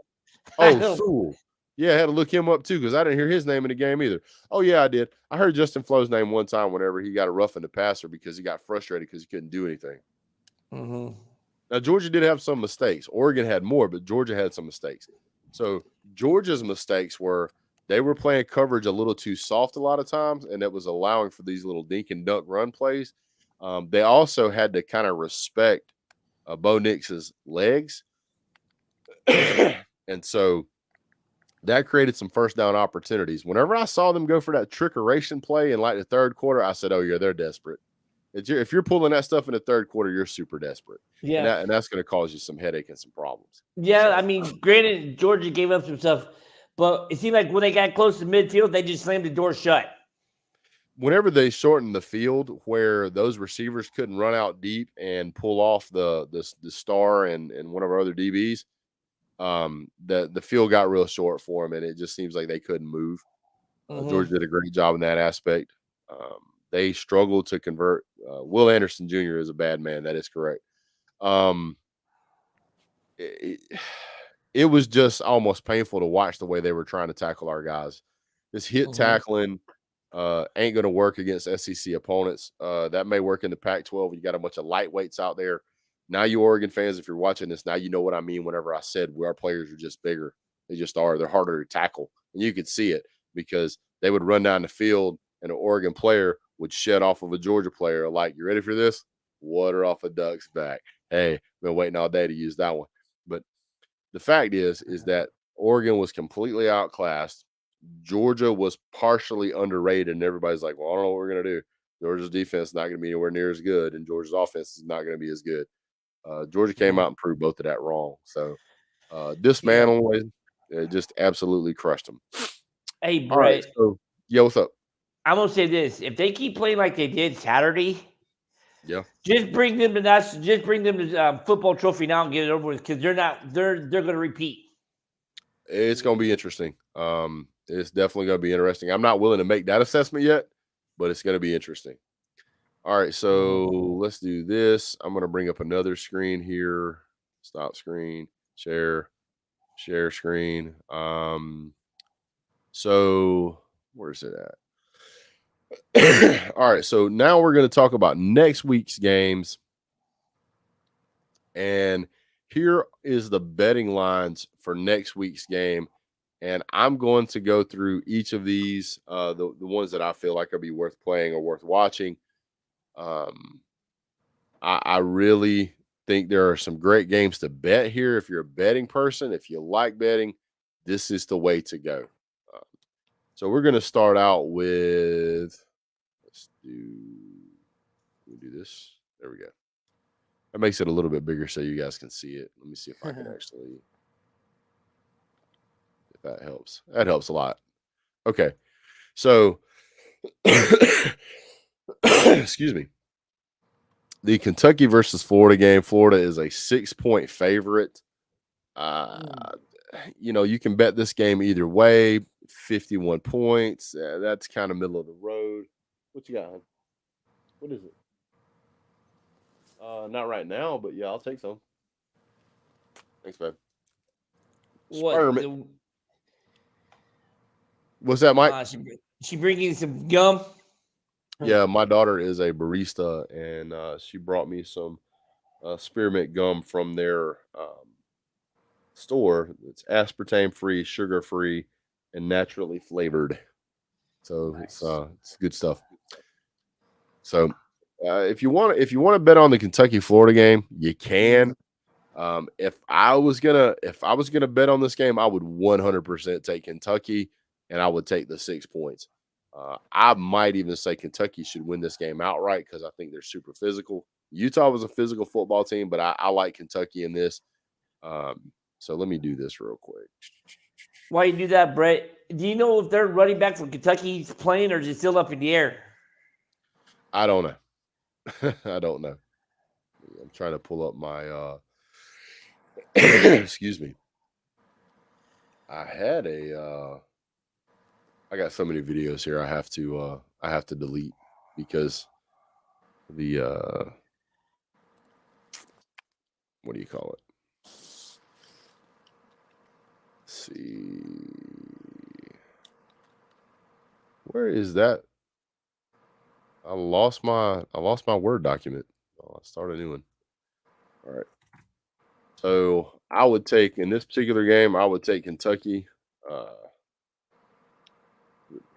Speaker 1: Oh, Sewell. Yeah, I had to look him up too because I didn't hear his name in the game either. Oh, yeah, I did. I heard Justin Flo's name one time whenever he got a rough in the passer because he got frustrated because he couldn't do anything.
Speaker 2: Mm-hmm.
Speaker 1: Now, Georgia did have some mistakes. Oregon had more, but Georgia had some mistakes. So Georgia's mistakes were they were playing coverage a little too soft a lot of times, and it was allowing for these little dink and dunk run plays. They also had to kind of respect Bo Nix's legs. And so that created some first down opportunities. Whenever I saw them go for that trickeration play in like the third quarter, I said, oh, yeah, they're desperate. If you're pulling that stuff in the third quarter, you're super desperate.
Speaker 2: Yeah.
Speaker 1: And that's going to cause you some headache and some problems.
Speaker 2: Yeah, I mean, granted, Georgia gave up some stuff, but it seemed like when they got close to midfield, they just slammed the door shut.
Speaker 1: Whenever they shortened the field where those receivers couldn't run out deep and pull off the star and one of our other DBs, The field got real short for them, and it just seems like they couldn't move. Georgia did a great job in that aspect. They struggled to convert. Will Anderson Jr. is a bad man. That is correct. It, it was just almost painful to watch the way they were trying to tackle our guys. This hit tackling ain't going to work against SEC opponents. That may work in the Pac-12. You got a bunch of lightweights out there. Now, you Oregon fans, if you're watching this, now you know what I mean whenever I said our players are just bigger. They just are. They're harder to tackle. And you could see it because they would run down the field and an Oregon player would shed off of a Georgia player. Like, you ready for this? Water off a duck's back. Hey, been waiting all day to use that one. But the fact is that Oregon was completely outclassed. Georgia was partially underrated, and everybody's like, well, I don't know what we're going to do. Georgia's defense is not going to be anywhere near as good, and Georgia's offense is not going to be as good. Georgia came out and proved both of that wrong. So dismantling, it just absolutely crushed them.
Speaker 2: Hey, Brett.
Speaker 1: All right, so, yeah, what's up?
Speaker 2: I'm going to say this. If they keep playing like they did Saturday,
Speaker 1: just
Speaker 2: bring them to that. Just bring them to football trophy now and get it over with because they're going to repeat.
Speaker 1: It's going to be interesting. It's definitely going to be interesting. I'm not willing to make that assessment yet, but it's going to be interesting. All right, so let's do this. I'm going to bring up another screen here. Stop screen, share screen. So where's it at? All right, so now we're going to talk about next week's games. And here is the betting lines for next week's game. And I'm going to go through each of these, the ones that I feel like will be worth playing or worth watching. I really think there are some great games to bet here. If you're a betting person, if you like betting, this is the way to go. So we're going to start out with, let's do this. There we go. That makes it a little bit bigger so you guys can see it. Let me see if I can actually, if that helps. That helps a lot. Okay. So, excuse me. The Kentucky versus Florida game. Florida is a 6-point favorite. You can bet this game either way. 51 points. That's kind of middle of the road. What you got, hon? What is it? Not right now, but yeah, I'll take some. Thanks, man. What's that, Mike?
Speaker 2: She bringing some gum.
Speaker 1: Yeah, my daughter is a barista, and she brought me some spearmint gum from their store. It's aspartame free, sugar free, and naturally flavored. So nice. It's good stuff. So if you want to bet on the Kentucky Florida game, you can. If I was gonna bet on this game, I would 100% take Kentucky, and I would take the 6 points. I might even say Kentucky should win this game outright because I think they're super physical. Utah was a physical football team, but I like Kentucky in this. So let me do this real quick.
Speaker 2: Why you do that, Brett? Do you know if they're running back from Kentucky playing or is it still up in the air?
Speaker 1: I don't know. I don't know. I'm trying to pull up my excuse me. I had I got so many videos here I have to delete because the what do you call it? Let's see. Where is that? I lost my Word document. I'll start a new one. All right. So I would take, in this particular game, I would take Kentucky +6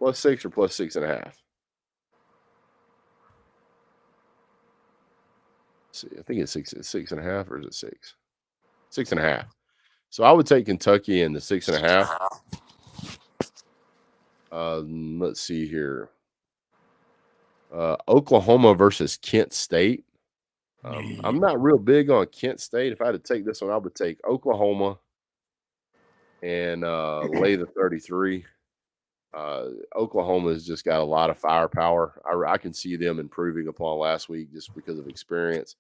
Speaker 1: or +6.5. Let's see, I think it's 6.5, or is it 6? 6.5. So I would take Kentucky in the 6.5. Let's see here. Oklahoma versus Kent State. I'm not real big on Kent State. If I had to take this one, I would take Oklahoma and lay the 33. Oklahoma's just got a lot of firepower. I can see them improving upon last week just because of experience.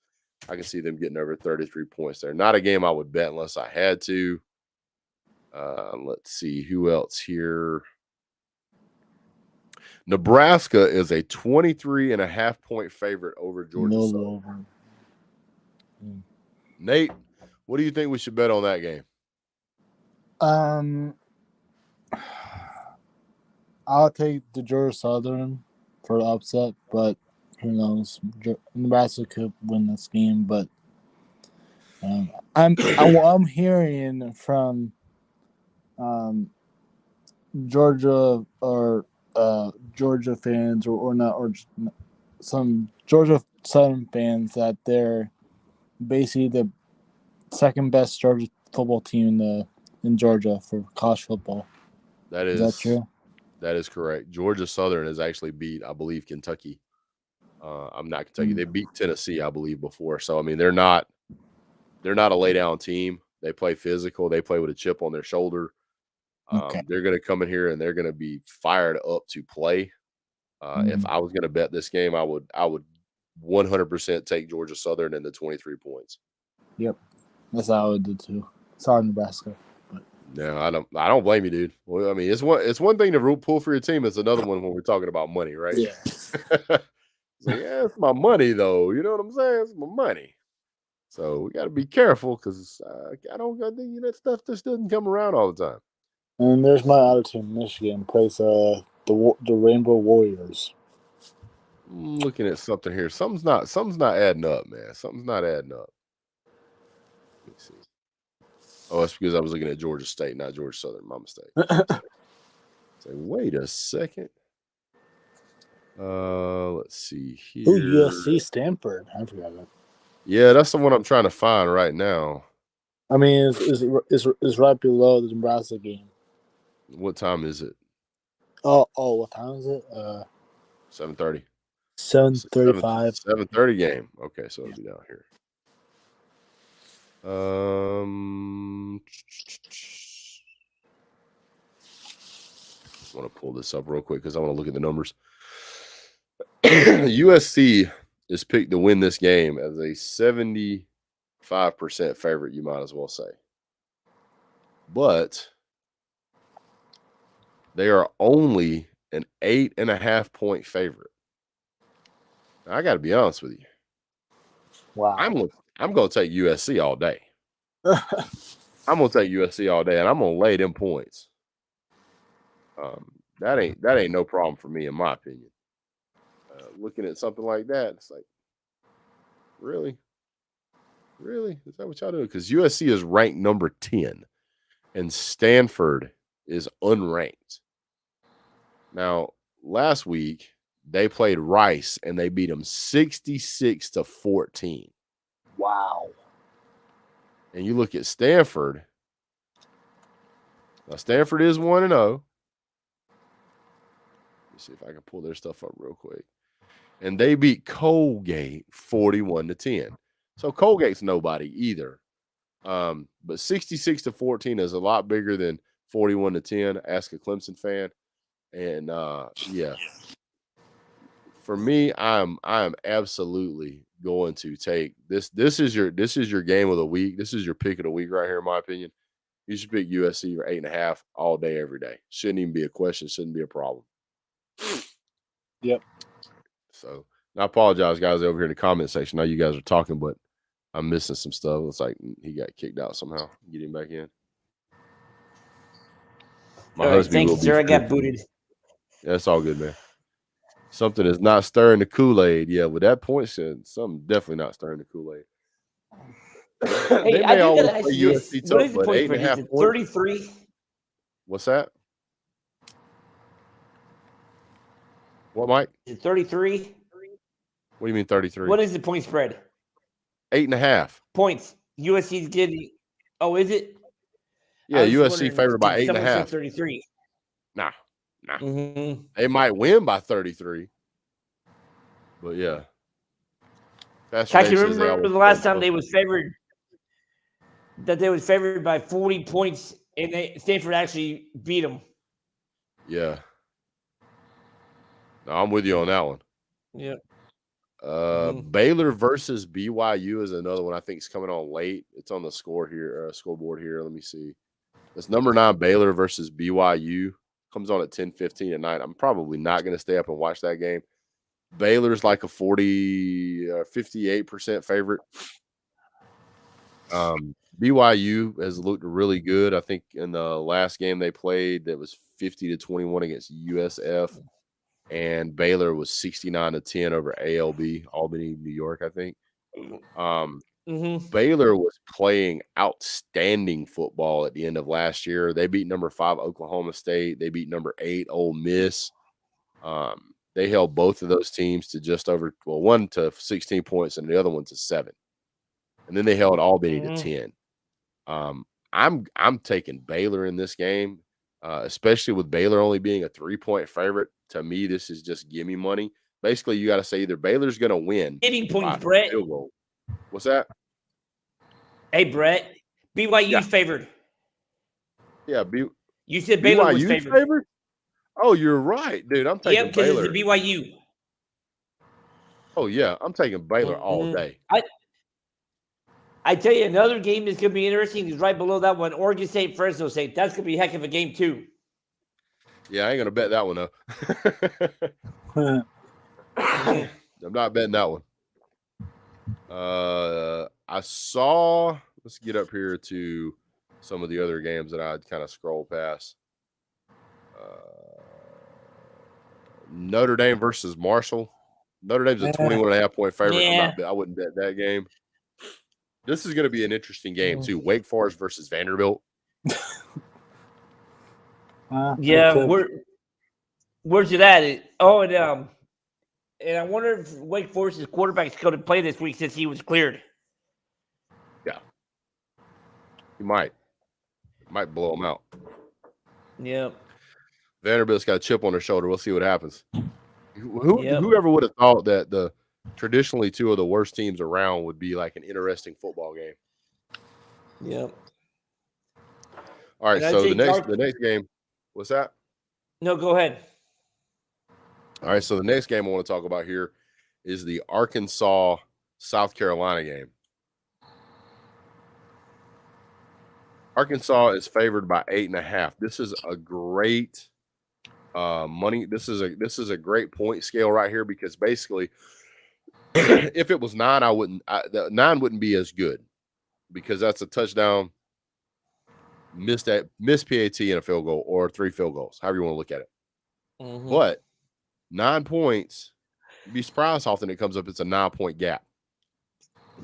Speaker 1: I can see them getting over 33 points there. Not a game I would bet unless I had to. Let's see who else here. Nebraska is a 23.5-point favorite over Georgia
Speaker 3: No
Speaker 1: Southern.
Speaker 3: over.
Speaker 1: Nate, what do you think we should bet on that game?
Speaker 3: I'll take the Georgia Southern for the upset, but who knows? Nebraska could win this game, but I'm hearing from Georgia or Georgia fans or not or some Georgia Southern fans that they're basically the second best Georgia football team in Georgia for college football. Is that true?
Speaker 1: That is correct. Georgia Southern has actually beat, I believe, Kentucky. I'm not Kentucky. They beat Tennessee, I believe, before. So I mean, they're not a lay down team. They play physical. They play with a chip on their shoulder.
Speaker 3: Okay.
Speaker 1: They're going to come in here and they're going to be fired up to play. If I was going to bet this game, I would 100% take Georgia Southern and the 23 points.
Speaker 3: Yep, that's how I would do too. Sorry, Nebraska. But.
Speaker 1: No, I don't blame you, dude. Well, I mean, it's one thing to pull for your team. It's another one when we're talking about money, right?
Speaker 3: Yeah.
Speaker 1: It's like, yeah, it's my money though. You know what I'm saying? It's my money. So we got to be careful because I think that stuff just doesn't come around all the time.
Speaker 3: And there's my other team, Michigan, plays the Rainbow Warriors.
Speaker 1: I'm looking at something here. Something's not adding up, man. Something's not adding up. Let me see. Oh, that's because I was looking at Georgia State, not Georgia Southern. My mistake. Say, wait a second. Let's see here.
Speaker 3: Oh, USC Stanford. I forgot that.
Speaker 1: Yeah, that's the one I'm trying to find right now.
Speaker 3: I mean, it's right below the Nebraska game.
Speaker 1: What time is it?
Speaker 3: Oh, what time is it?
Speaker 1: 7:30.
Speaker 3: 7:35.
Speaker 1: 7:30 game. Okay, so it'll be down here. I want to pull this up real quick because I want to look at the numbers. USC is picked to win this game as a 75% favorite, you might as well say. But they are only an 8.5-point favorite. Now, I got to be honest with you.
Speaker 3: Wow.
Speaker 1: I'm going to take USC all day. I'm going to take USC all day, and I'm going to lay them points. That ain't no problem for me, in my opinion. Looking at something like that, it's like, really? Is that what y'all do? Because USC is ranked number 10, and Stanford is unranked. Now, last week, they played Rice, and they beat them 66-14.
Speaker 3: Wow.
Speaker 1: And you look at Stanford. Now, Stanford is 1-0. Let me see if I can pull their stuff up real quick. And they beat Colgate 41-10. So Colgate's nobody either. But 66-14 is a lot bigger than 41-10. Ask a Clemson fan. And yeah. For me, I'm absolutely going to take this. This is your game of the week. This is your pick of the week right here, in my opinion. You should pick USC for 8.5 all day, every day. Shouldn't even be a question. Shouldn't be a problem.
Speaker 3: Yep.
Speaker 1: So I apologize, guys, over here in the comment section. Now you guys are talking, but I'm missing some stuff. It's like he got kicked out somehow. Get him back in.
Speaker 2: My husband. Thank you, sir. I got booted.
Speaker 1: Yeah, it's all good, man. Something is not stirring the Kool-Aid. Yeah, with that point, something definitely not stirring the Kool-Aid.
Speaker 2: Hey, I do gotta ask you this. What is the point spread? Is it 33?
Speaker 1: What's that? What, Mike?
Speaker 2: Is it 33?
Speaker 1: What do you mean 33?
Speaker 2: What is the point spread?
Speaker 1: 8.5
Speaker 2: points. USC's getting. Oh, is it?
Speaker 1: Yeah, USC favored by 8.5.
Speaker 2: 33.
Speaker 1: Nah.
Speaker 2: Mm-hmm.
Speaker 1: They might win by 33. But yeah.
Speaker 2: I can remember the last time they was favored. That they was favored by 40 points, and Stanford actually beat them.
Speaker 1: Yeah. No, I'm with you on that one.
Speaker 2: Yeah.
Speaker 1: Baylor versus BYU is another one I think is coming on late. It's on the scoreboard here. Let me see. It's number 9 Baylor versus BYU. Comes on at 10:15 at night. I'm probably not going to stay up and watch that game. Baylor's like a 58% favorite. BYU has looked really good. I think in the last game they played, that was 50-21 against USF, and Baylor was 69-10 over ALB, Albany, New York, I think. Baylor was playing outstanding football at the end of last year. They beat number 5 Oklahoma State. They beat number 8 Ole Miss. They held both of those teams to just over, well, one to 16 points and the other one to 7. And then they held Albany to 10. I'm taking Baylor in this game, especially with Baylor only being a 3-point favorite. To me, this is just gimme money. Basically, you got to say either Baylor's going to win.
Speaker 2: Hitting points, Brett.
Speaker 1: Field goal. What's that?
Speaker 2: Hey, Brett. BYU favored.
Speaker 1: Yeah,
Speaker 2: you said Baylor was
Speaker 1: favored. Oh, you're right, dude. I'm taking Baylor.
Speaker 2: It's the BYU.
Speaker 1: Oh yeah, I'm taking Baylor all day.
Speaker 2: I tell you, another game that's going to be interesting is right below that one, Oregon State, Fresno State. That's going to be a heck of a game, too.
Speaker 1: Yeah, I ain't going to bet that one, though. I'm not betting that one. Let's get up here to some of the other games that I'd kind of scroll past. Notre Dame versus Marshall. Notre Dame's a 21.5-point favorite.
Speaker 2: Yeah.
Speaker 1: I wouldn't bet that game. This is going to be an interesting game, too. Wake Forest versus Vanderbilt.
Speaker 2: Where's it at? And I wonder if Wake Forest's quarterback is going to play this week since he was cleared.
Speaker 1: Yeah. He might blow him out.
Speaker 2: Yeah.
Speaker 1: Vanderbilt's got a chip on their shoulder. We'll see what happens. Whoever would have thought that traditionally 2 of the worst teams around would be like an interesting football game.
Speaker 2: Yep.
Speaker 1: All right, so the next game, what's that?
Speaker 2: No, go ahead.
Speaker 1: All right, so the next game I want to talk about here is the Arkansas South Carolina game. Arkansas is favored by 8.5. This is a great money. This is a great point scale right here, because basically, if it was 9, the 9 wouldn't be as good, because that's a touchdown, missed PAT and a field goal, or 3 field goals, however you want to look at it. But 9 points, you'd be surprised how often it comes up. It's a 9-point gap.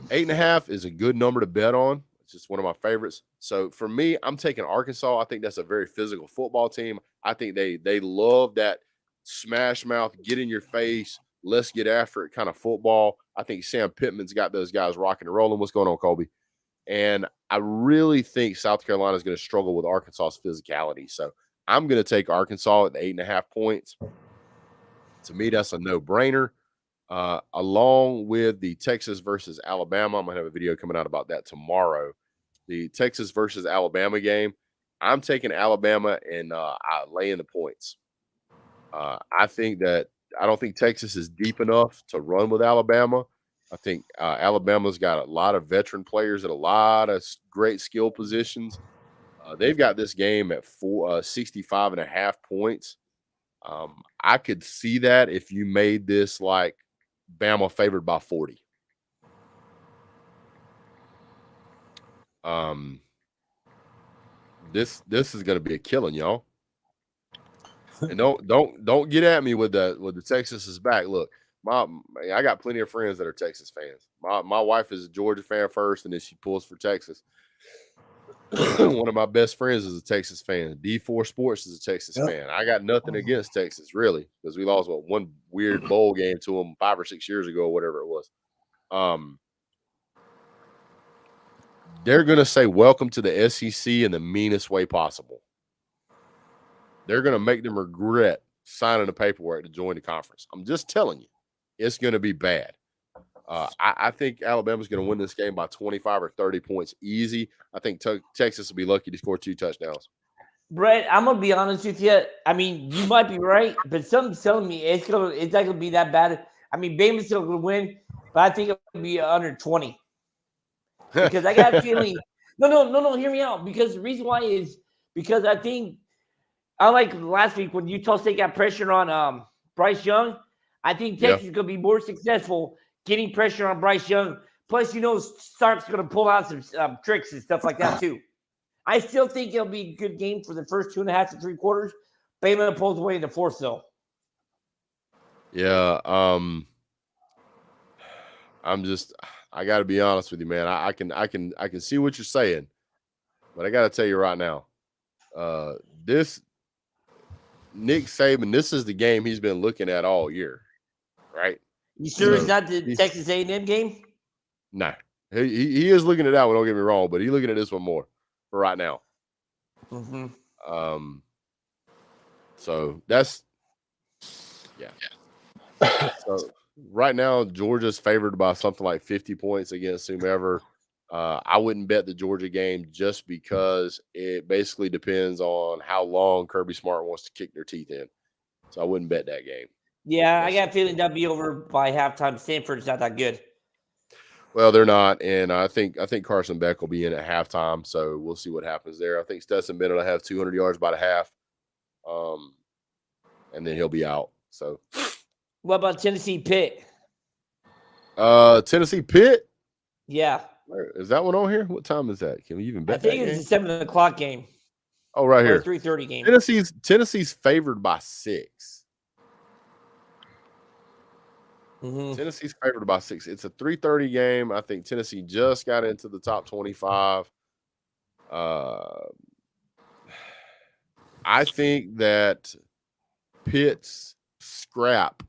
Speaker 1: 8.5 is a good number to bet on. It's just one of my favorites. So for me, I'm taking Arkansas. I think that's a very physical football team. I think they love that smash mouth, get in your face, let's get after it kind of football. I think Sam Pittman's got those guys rocking and rolling. What's going on, Colby? And I really think South Carolina is going to struggle with Arkansas's physicality. So I'm going to take Arkansas at 8.5 points. To me, that's a no-brainer. Along with the Texas versus Alabama. I'm going to have a video coming out about that tomorrow. The Texas versus Alabama game. I'm taking Alabama and I lay in the points. I don't think Texas is deep enough to run with Alabama. I think Alabama's got a lot of veteran players at a lot of great skill positions. They've got this game at 65.5 points. I could see that if you made this like Bama favored by 40. This is going to be a killing, y'all. And don't get at me with the Texas is back. Look, I got plenty of friends that are Texas fans. My wife is a Georgia fan first, and then she pulls for Texas. One of my best friends is a Texas fan. D4 Sports is a Texas fan. I got nothing against Texas, really, because we lost one weird bowl game to them 5 or 6 years ago, or whatever it was. They're going to say welcome to the SEC in the meanest way possible. They're going to make them regret signing the paperwork to join the conference. I'm just telling you, it's going to be bad. I think Alabama's going to win this game by 25 or 30 points easy. I think Texas will be lucky to score 2 touchdowns.
Speaker 2: Brett, I'm going to be honest with you. I mean, you might be right, but something's telling me it's not going to be that bad. I mean, Bama's still going to win, but I think it'll be under 20. Because I got a feeling – no, hear me out. Because the reason why is because I think, unlike last week when Utah State got pressure on Bryce Young, I think
Speaker 1: Yeah.
Speaker 2: Texas is going to be more successful getting pressure on Bryce Young. Plus, Sark's going to pull out some tricks and stuff like that too. I still think it'll be a good game for the first 2.5 to 3 quarters. Bama pulls away in the fourth, though.
Speaker 1: Yeah. I got to be honest with you, man. I can see what you're saying, but I got to tell you right now, this Nick Saban, this is the game he's been looking at all year, right?
Speaker 2: You sure it's
Speaker 1: So,
Speaker 2: not the Texas A&M game?
Speaker 1: No, he is looking at that one. Don't get me wrong, but he's looking at this one more for right now.
Speaker 2: Mm-hmm.
Speaker 1: So that's so right now Georgia's favored by something like 50 points against whomever. I wouldn't bet the Georgia game just because it basically depends on how long Kirby Smart wants to kick their teeth in. So I wouldn't bet that game.
Speaker 2: Yeah, I got a feeling that'll be over by halftime. Stanford's not that good.
Speaker 1: Well, they're not, and I think Carson Beck will be in at halftime, so we'll see what happens there. I think Stetson Bennett will have 200 yards by the half, and then he'll be out. So,
Speaker 2: what about Tennessee Pitt?
Speaker 1: Tennessee Pitt.
Speaker 2: Yeah,
Speaker 1: is that one on here? What time is that? Can we even bet?
Speaker 2: I think
Speaker 1: that
Speaker 2: it's
Speaker 1: game?
Speaker 2: a 7 o'clock game.
Speaker 1: Oh, right here,
Speaker 2: 3:30 game.
Speaker 1: Tennessee's favored by 6.
Speaker 2: Mm-hmm.
Speaker 1: Tennessee's favored by 6. It's a 3:30 game. I think Tennessee just got into the top 25. I think that Pitt's scrap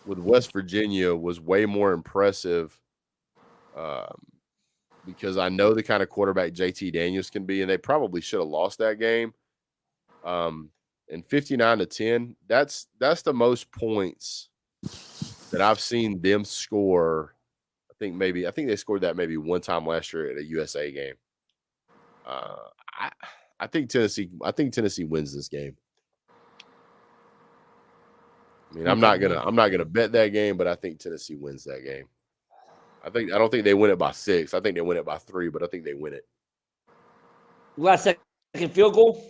Speaker 1: with West Virginia was way more impressive because I know the kind of quarterback JT Daniels can be, and they probably should have lost that game. And 59-10, that's the most points that I've seen them score. I think they scored that maybe one time last year at a USA game. I think Tennessee wins this game. I mean, I'm not gonna bet that game, but I think Tennessee wins that game. I don't think they win it by 6. I think they win it by 3, but I think they win it.
Speaker 2: Last second field goal?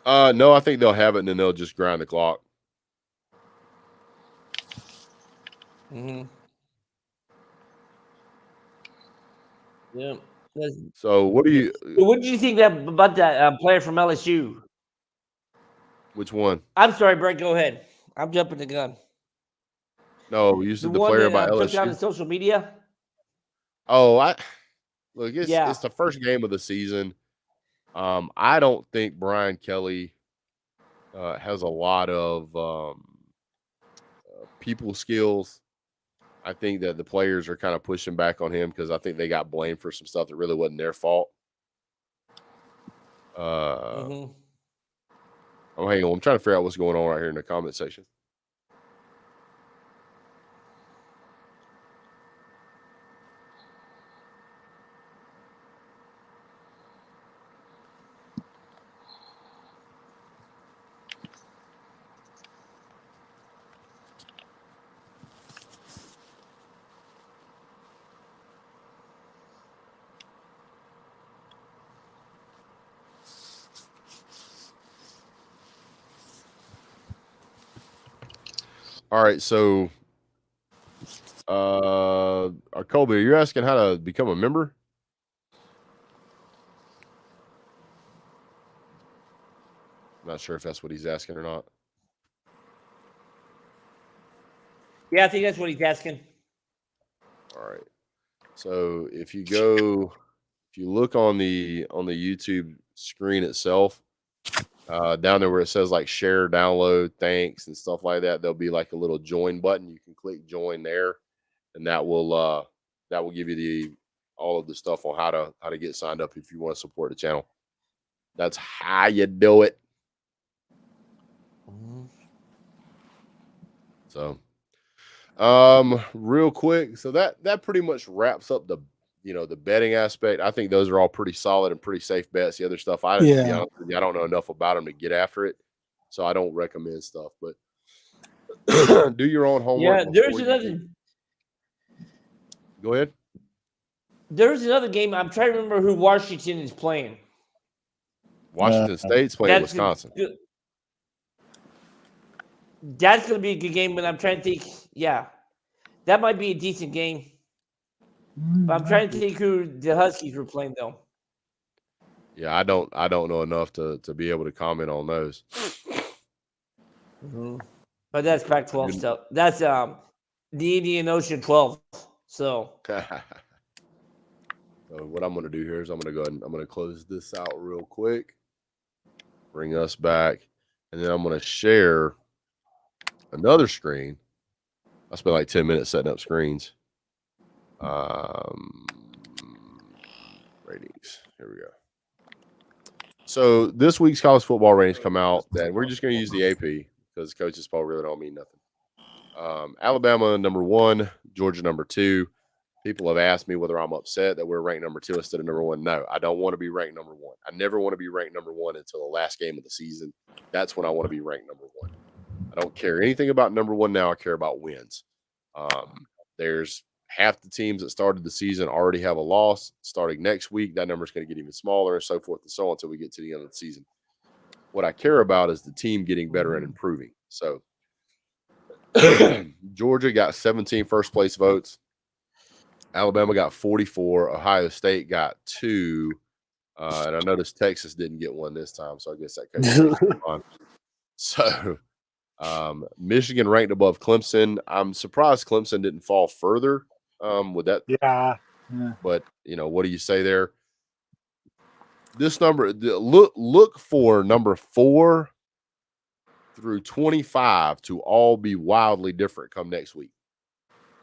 Speaker 1: No, I think they'll have it and then they'll just grind the clock.
Speaker 2: Mm-hmm. Yeah.
Speaker 1: So what do you?
Speaker 2: What did you think about that player from LSU?
Speaker 1: Which one?
Speaker 2: I'm sorry, Brett. Go ahead. I'm jumping the gun.
Speaker 1: No, you said the
Speaker 2: one
Speaker 1: player
Speaker 2: that
Speaker 1: by
Speaker 2: took down
Speaker 1: LSU.
Speaker 2: the social media.
Speaker 1: Oh, it's the first game of the season. I don't think Brian Kelly has a lot of people skills. I think that the players are kind of pushing back on him because I think they got blamed for some stuff that really wasn't their fault.
Speaker 2: Mm-hmm.
Speaker 1: Oh, hang on. I'm trying to figure out what's going on right here in the comment section. All right, so Colby, you're asking how to become a member? Not sure if that's what he's asking or not.
Speaker 2: Yeah, I think that's what he's asking.
Speaker 1: All right. So if you look on the YouTube screen itself, down there where it says like share, download, thanks, and stuff like that, there'll be like a little join button. You can click join there, and that will give you all of the stuff on how to get signed up if you want to support the channel. That's how you do it. So, real quick, so that pretty much wraps up the betting aspect. I think those are all pretty solid and pretty safe bets. The other stuff, to be honest with you, I don't know enough about them to get after it, so I don't recommend stuff. But do your own homework.
Speaker 2: Yeah, there's another.
Speaker 1: Go ahead.
Speaker 2: There's another game. I'm trying to remember who Washington is playing.
Speaker 1: Washington State's playing
Speaker 2: That's
Speaker 1: Wisconsin.
Speaker 2: That's going to be a good game, but I'm trying to think. Yeah, that might be a decent game. But I'm trying to think who the Huskies were playing though.
Speaker 1: Yeah, I don't know enough to be able to comment on those.
Speaker 2: But that's Pac-12 stuff. That's the Indian Ocean 12. So
Speaker 1: what I'm going to do here is I'm going to go ahead and I'm going to close this out real quick, bring us back, and then I'm going to share another screen. I spent like 10 minutes setting up screens. Ratings. Here we go. So this week's college football ratings come out, and we're just going to use the AP because coaches poll really don't mean nothing. Alabama number 1, Georgia number 2. People have asked me whether I'm upset that we're ranked number 2 instead of number 1. No, I don't want to be ranked number 1. I never want to be ranked number 1 until the last game of the season. That's when I want to be ranked number 1. I don't care anything about number 1 now. I care about wins. There's half the teams that started the season already have a loss. Starting next week, that number is going to get even smaller and so forth and so on until we get to the end of the season. What I care about is the team getting better and improving. So Georgia got 17 first place votes. Alabama got 44. Ohio State got 2. And I noticed Texas didn't get one this time, so I guess that could on. So Michigan ranked above Clemson. I'm surprised Clemson didn't fall further with that.
Speaker 3: Yeah.
Speaker 1: But, what do you say there? This number, look for number 4 through 25 to all be wildly different come next week.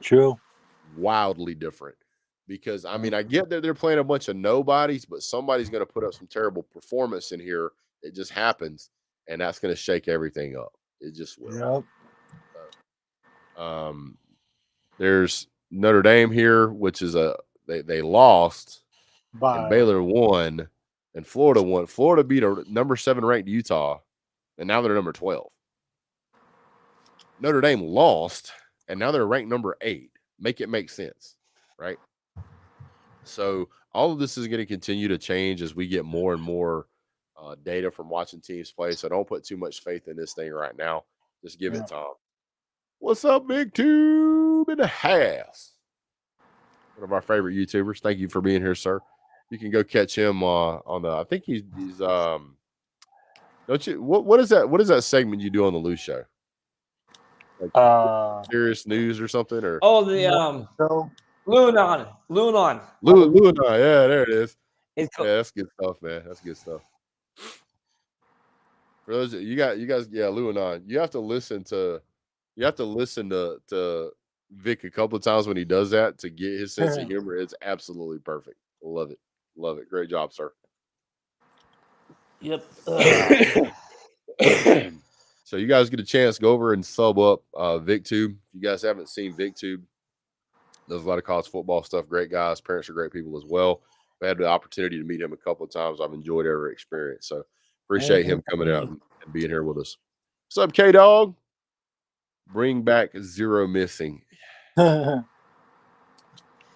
Speaker 3: True.
Speaker 1: Wildly different. Because, I get that they're playing a bunch of nobodies, but somebody's going to put up some terrible performance in here. It just happens, and that's going to shake everything up. It just will.
Speaker 3: Yep.
Speaker 1: There's Notre Dame here, which is they lost, and Baylor won, and Florida won. Florida beat a number 7 ranked Utah, and now they're number 12. Notre Dame lost, and now they're ranked number 8. Make it make sense, right? So all of this is going to continue to change as we get more and more data from watching teams play. So don't put too much faith in this thing right now. Just give it time. What's up, Big Tube in the house? One of our favorite YouTubers. Thank you for being here, sir. You can go catch him on the. I think he's don't you? What is that? What is that segment you do on the Lou Show? Like serious news or something? Or
Speaker 2: the Lunan.
Speaker 1: Lou and I. Yeah, there it is. Yeah, that's good stuff, man. That's good stuff. For those you guys, yeah, Lou and I. You have to listen to Vic a couple of times when he does that to get his sense of humor. It's absolutely perfect. Love it. Love it. Great job, sir.
Speaker 2: Yep.
Speaker 1: So you guys get a chance, go over and sub up VicTube. If you guys haven't seen VicTube, does a lot of college football stuff. Great guys. Parents are great people as well. I had the opportunity to meet him a couple of times. I've enjoyed every experience. So appreciate him coming out and being here with us. What's up, K-Dog? Bring back zero missing. I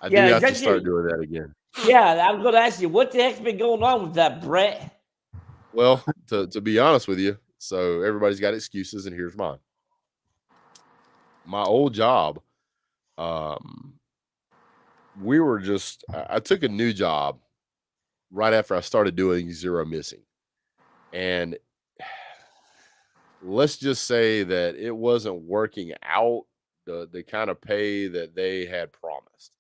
Speaker 1: do have to start doing that again.
Speaker 2: Yeah, I was going to ask you, what the heck's been going on with that, Brett?
Speaker 1: Well, to be honest with you, so everybody's got excuses, and here's mine. My old job, I took a new job right after I started doing zero missing. And let's just say that it wasn't working out the kind of pay that they had promised.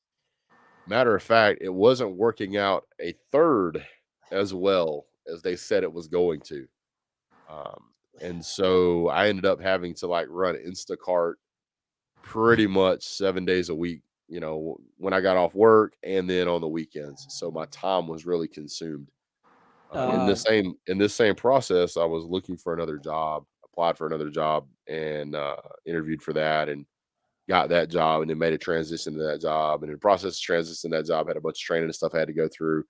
Speaker 1: Matter of fact, it wasn't working out a third as well as they said it was going to. And so I ended up having to run Instacart pretty much 7 days a week, when I got off work and then on the weekends. So my time was really consumed. In this same process, I was looking for another job, applied for another job, and interviewed for that, and got that job, and then made a transition to that job. And in the process of transitioning that job, had a bunch of training and stuff I had to go through.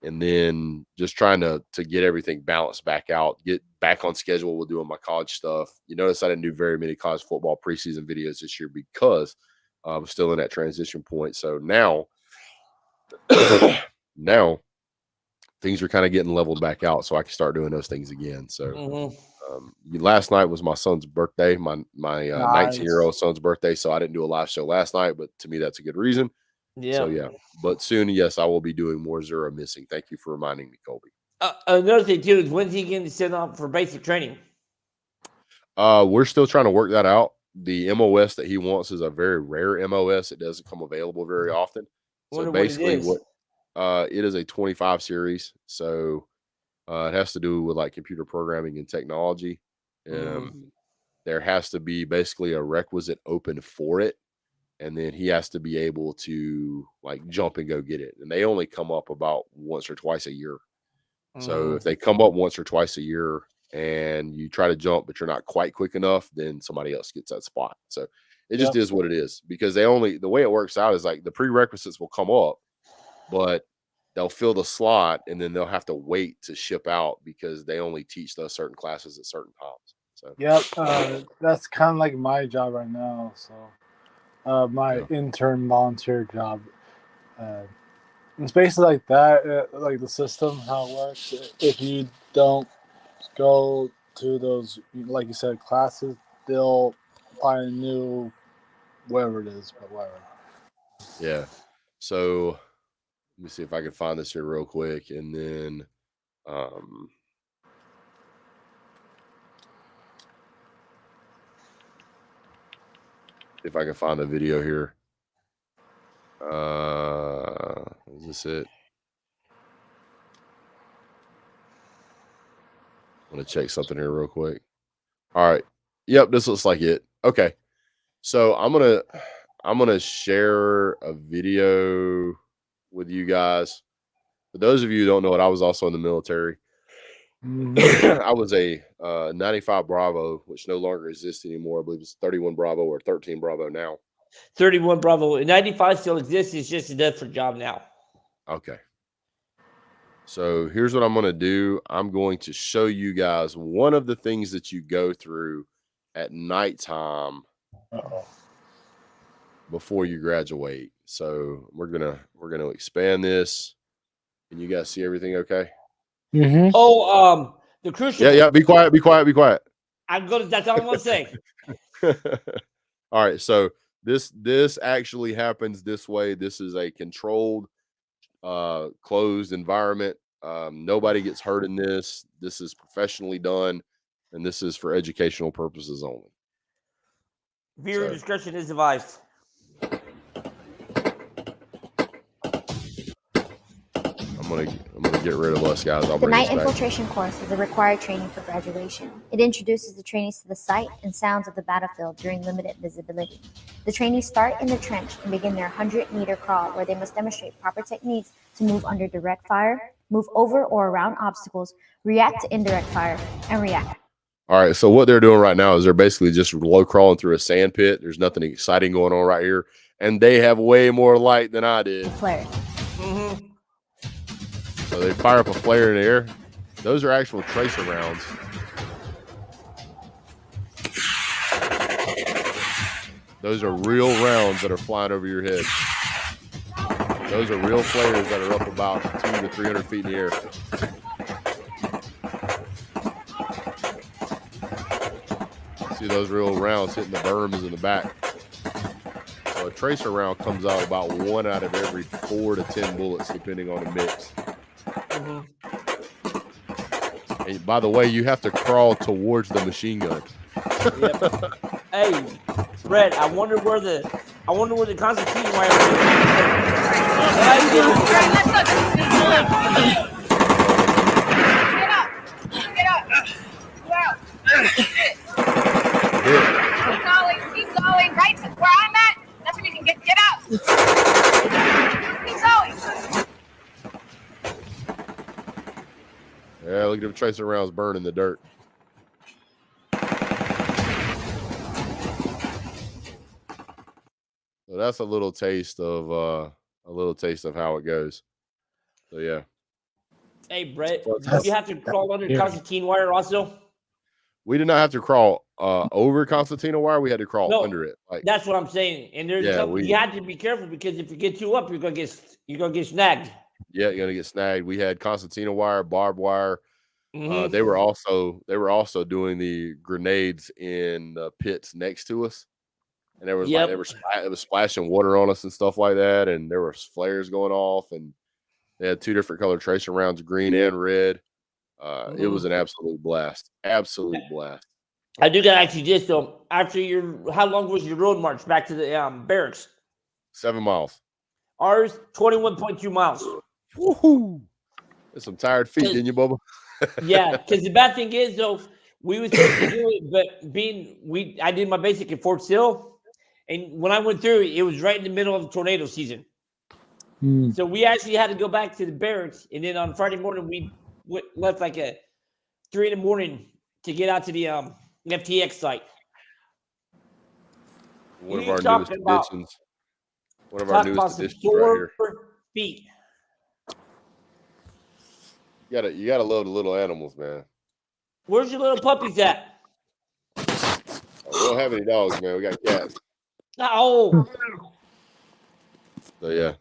Speaker 1: And then just trying to get everything balanced back out, get back on schedule with doing my college stuff. You notice I didn't do very many college football preseason videos this year because I was still in that transition point. So now things are kind of getting leveled back out, so I can start doing those things again. So
Speaker 2: Mm-hmm.
Speaker 1: last night was my son's birthday, my
Speaker 3: Nice.
Speaker 1: 19-year-old son's birthday, so I didn't do a live show last night, but to me that's a good reason.
Speaker 2: Yeah.
Speaker 1: So yeah, but soon, yes, I will be doing more zero missing. Thank you for reminding me, Colby.
Speaker 2: Another thing too is when's he going to send up for basic training?
Speaker 1: We're still trying to work that out. The MOS that he wants is a very rare MOS. It doesn't come available very often. So basically, it is a 25 series. So it has to do with like computer programming and technology. There has to be basically a requisite open for it, and then he has to be able to like jump and go get it. And they only come up about once or twice a year. So if they come up once or twice a year and you try to jump, but you're not quite quick enough, then somebody else gets that spot. So it just is what it is, because the way it works out is like the prerequisites will come up, but they'll fill the slot and then they'll have to wait to ship out because they only teach those certain classes at certain times. So
Speaker 3: that's kind of like my job right now. So my intern volunteer job. It's basically like that, like the system, how it works. If you don't go to those, like you said, classes, they'll find a new, whatever it is, but whatever.
Speaker 1: Yeah. So let me see if I can find this here real quick, and then if I can find the video here. Is this it? I'm gonna check something here real quick. All right. Yep, this looks like it. Okay. So I'm gonna share a video with you guys. For those of you who don't know it, I was also in the military. I was a 95 Bravo, which no longer exists anymore. I believe it's 31 Bravo or 13 Bravo now.
Speaker 2: 31 Bravo. 95 still exists. It's just a different job now.
Speaker 1: Okay. So here's what I'm going to do. I'm going to show you guys one of the things that you go through at nighttime before you graduate. So we're gonna expand this. Can you guys see everything okay?
Speaker 3: Mm-hmm.
Speaker 2: Oh, the crucial.
Speaker 1: Yeah. Be quiet.
Speaker 2: That's all I'm gonna say.
Speaker 1: All right. So this actually happens this way. This is a controlled, closed environment. Nobody gets hurt in this. This is professionally done, and this is for educational purposes only.
Speaker 2: Viewer discretion is advised.
Speaker 1: I'm gonna get rid of us, guys.
Speaker 4: The night infiltration course is a required training for graduation. It introduces the trainees to the sight and sounds of the battlefield during limited visibility. The trainees start in the trench and begin their 100-meter crawl, where they must demonstrate proper techniques to move under direct fire, move over or around obstacles, react to indirect fire, and react.
Speaker 1: All right, so what they're doing right now is they're basically just low crawling through a sand pit. There's nothing exciting going on right here, and they have way more light than I did.
Speaker 4: Flare.
Speaker 2: Mm-hmm.
Speaker 1: So they fire up a flare in the air. Those are actual tracer rounds. Those are real rounds that are flying over your head. Those are real flares that are up about 200 to 300 feet in the air. See those real rounds hitting the berms in the back. So a tracer round comes out about 1 out of every 4 to 10 bullets, depending on the mix.
Speaker 2: Mm-hmm.
Speaker 1: And by the way, you have to crawl towards the machine gun.
Speaker 2: Yep. Hey, Brett, I wonder where the Constantine wire is.
Speaker 5: Get up. Keep going. Right where I'm at. That's when you can get out. Keep going.
Speaker 1: Yeah, look at them tracer rounds burning the dirt. So that's a little taste of how it goes. So yeah.
Speaker 2: Hey, Brett, did you have to crawl under Constantine wire also?
Speaker 1: We did not have to crawl over Constantino wire. We had to crawl under it. Like,
Speaker 2: that's what I'm saying. And there's something you have to be careful, because if you get too up, you're gonna get snagged.
Speaker 1: Yeah, you're gonna get snagged. We had concertina wire, barbed wire.
Speaker 2: Mhm.
Speaker 1: They were also doing the grenades in the pits next to us, and there was like
Speaker 2: Yep.
Speaker 1: it was splashing water on us and stuff like that, and there were flares going off, and they had 2 different color tracer rounds, green and red. It was
Speaker 2: Mhm.
Speaker 1: an absolute blast. Absolute blast.
Speaker 2: I do got to ask you this though. After how long was your road march back to the barracks?
Speaker 1: 7 miles.
Speaker 2: Ours 21.2 miles.
Speaker 1: Woohoo! There's some tired feet, didn't you, Bubba?
Speaker 2: Yeah, because the bad thing is though, we were supposed to do it, but I did my basic in Fort Sill, and when I went through it was right in the middle of tornado season.
Speaker 3: Mm.
Speaker 2: So we actually had to go back to the barracks, and then on Friday morning we left like at 3 in the morning to get out to the FTX site.
Speaker 1: One of
Speaker 2: You
Speaker 1: our
Speaker 2: talking
Speaker 1: newest
Speaker 2: about-
Speaker 1: additions. One of our
Speaker 2: Talk about
Speaker 1: newest
Speaker 2: some
Speaker 1: additions right here.
Speaker 2: sore feet.
Speaker 1: You gotta love the little animals, man.
Speaker 2: Where's your little puppies at?
Speaker 1: We don't have any dogs, man. We got cats.
Speaker 2: Oh,
Speaker 1: So yeah,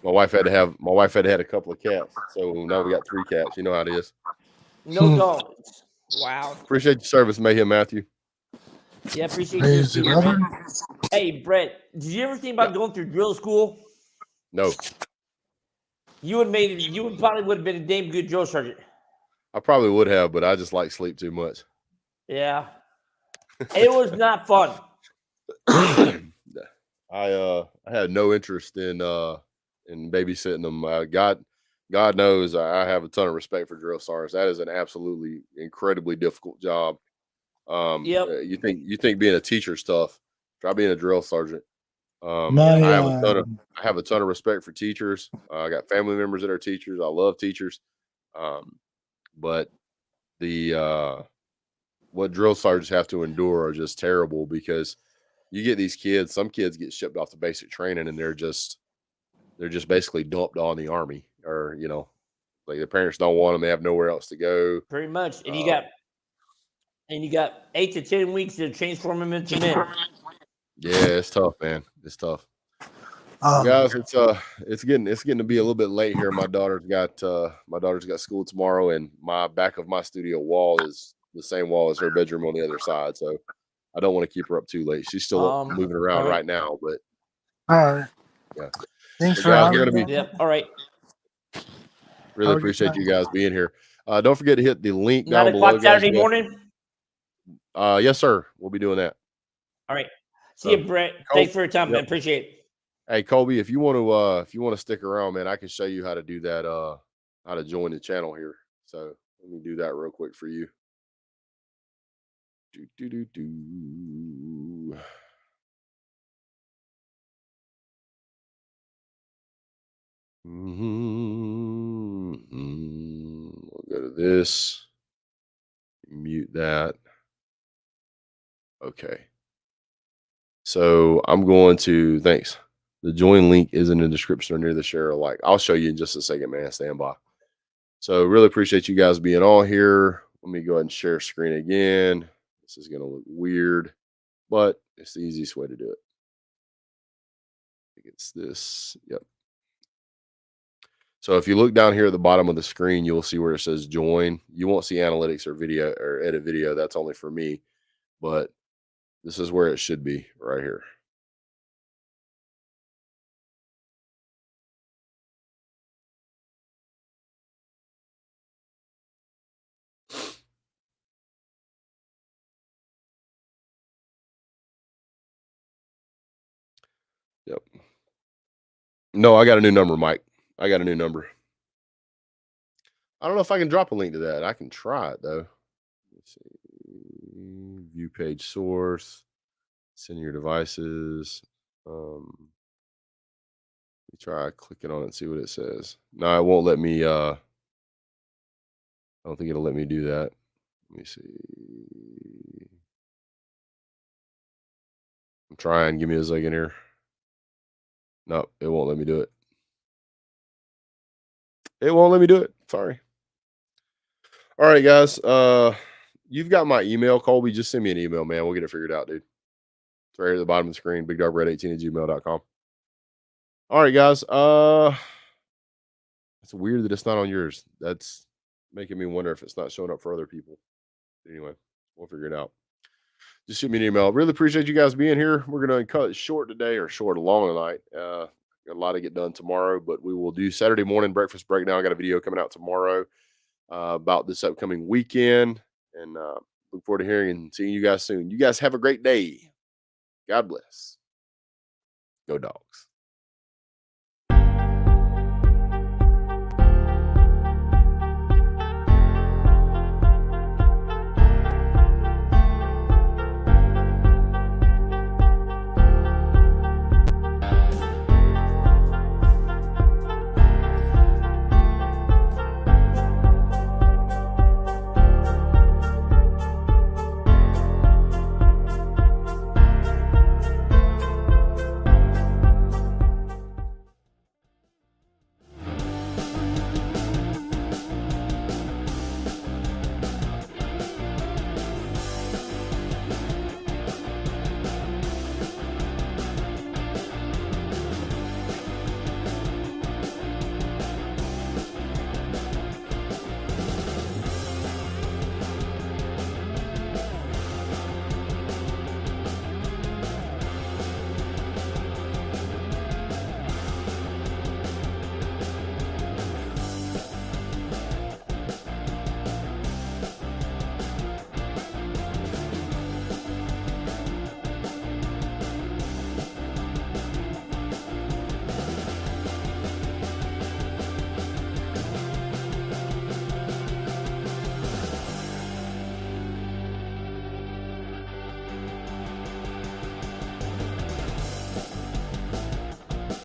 Speaker 1: my wife had to have a couple of cats, so now we got 3 cats. You know how it is.
Speaker 2: no dogs. Wow.
Speaker 1: Appreciate your service, Mayhem Matthew.
Speaker 2: Yeah, appreciate
Speaker 3: Praise
Speaker 2: you,
Speaker 3: the
Speaker 2: man.
Speaker 3: Lord.
Speaker 2: Hey, Brett, did you ever think about going through drill school?
Speaker 1: No,
Speaker 2: You would probably have been a damn good drill sergeant.
Speaker 1: I probably would have, but I just like sleep too much.
Speaker 2: Yeah. It was not fun.
Speaker 1: I had no interest in babysitting them. God knows I have a ton of respect for drill sergeants. That is an absolutely incredibly difficult job.
Speaker 2: Yep.
Speaker 1: You think being a teacher's tough? Try being a drill sergeant.
Speaker 3: My,
Speaker 1: I have a ton of respect for teachers. I got family members that are teachers. I love teachers. But the what drill sergeants have to endure are just terrible because you get these kids. Some kids get shipped off to basic training and they're just basically dumped on the army, or like their parents don't want them. They have nowhere else to go.
Speaker 2: Pretty much. And
Speaker 1: Uh,
Speaker 2: you got 8 to 10 weeks to transform them into men.
Speaker 1: Yeah, it's tough, man. It's tough.
Speaker 3: um,
Speaker 1: Guys, it's getting to be a little bit late here. My daughter's got school tomorrow, and my back of my studio wall is the same wall as her bedroom on the other side. So I don't want to keep her up too late. She's still up moving around
Speaker 2: all right.
Speaker 1: right now, but
Speaker 3: all right.
Speaker 1: yeah.
Speaker 3: Thanks
Speaker 1: So
Speaker 3: for
Speaker 1: guys, we're
Speaker 3: having
Speaker 1: gonna
Speaker 3: me.
Speaker 1: be
Speaker 2: Yep. All right.
Speaker 1: really
Speaker 3: Have a good
Speaker 1: appreciate
Speaker 3: night.
Speaker 1: you guys being here. Don't forget to hit the link
Speaker 2: 9
Speaker 1: down below,
Speaker 2: o'clock
Speaker 1: guys.
Speaker 2: Saturday morning.
Speaker 1: Yes, sir. We'll be doing that.
Speaker 2: All right. See
Speaker 1: So,
Speaker 2: you, Brett. Thanks for your time, man.
Speaker 1: Yep.
Speaker 2: Appreciate it.
Speaker 1: Hey, Colby, if you want to stick around, man, I can show you how to do that. How to join the channel here. So let me do that real quick for you. Do. We'll go to this. Mute that. Okay. So I'm going to, thanks. The join link is in the description or near the share like. I'll show you in just a second, man. Stand by. So really appreciate you guys being on here. Let me go ahead and share screen again. This is going to look weird, but it's the easiest way to do it. I think it's this. Yep. So if you look down here at the bottom of the screen, you'll see where it says join. You won't see analytics or video or edit video. That's only for me, but this is where it should be right here. Yep. No, I got a new number, Mike. I got a new number. I don't know if I can drop a link to that. I can try it though. Let's see. View page source. Send your devices. Let me try clicking on it and see what it says. No, it won't let me. I don't think it'll let me do that. Let me see. I'm trying. Give me a second here. Nope, it won't let me do it. It won't let me do it. Sorry. All right, guys. You've got my email, Colby. Just send me an email, man. We'll get it figured out, dude. It's right here at the bottom of the screen, bigdogred18@gmail.com. All right, guys. That's It's weird that it's not on yours. That's making me wonder if it's not showing up for other people. Anyway, we'll figure it out. Just shoot me an email. Really appreciate you guys being here. We're going to cut it short today, or short long tonight. Got a lot to get done tomorrow, but we will do Saturday morning breakfast breakdown. I got a video coming out tomorrow about this upcoming weekend, and look forward to hearing and seeing you guys soon. You guys have a great day. God bless. Go Dogs.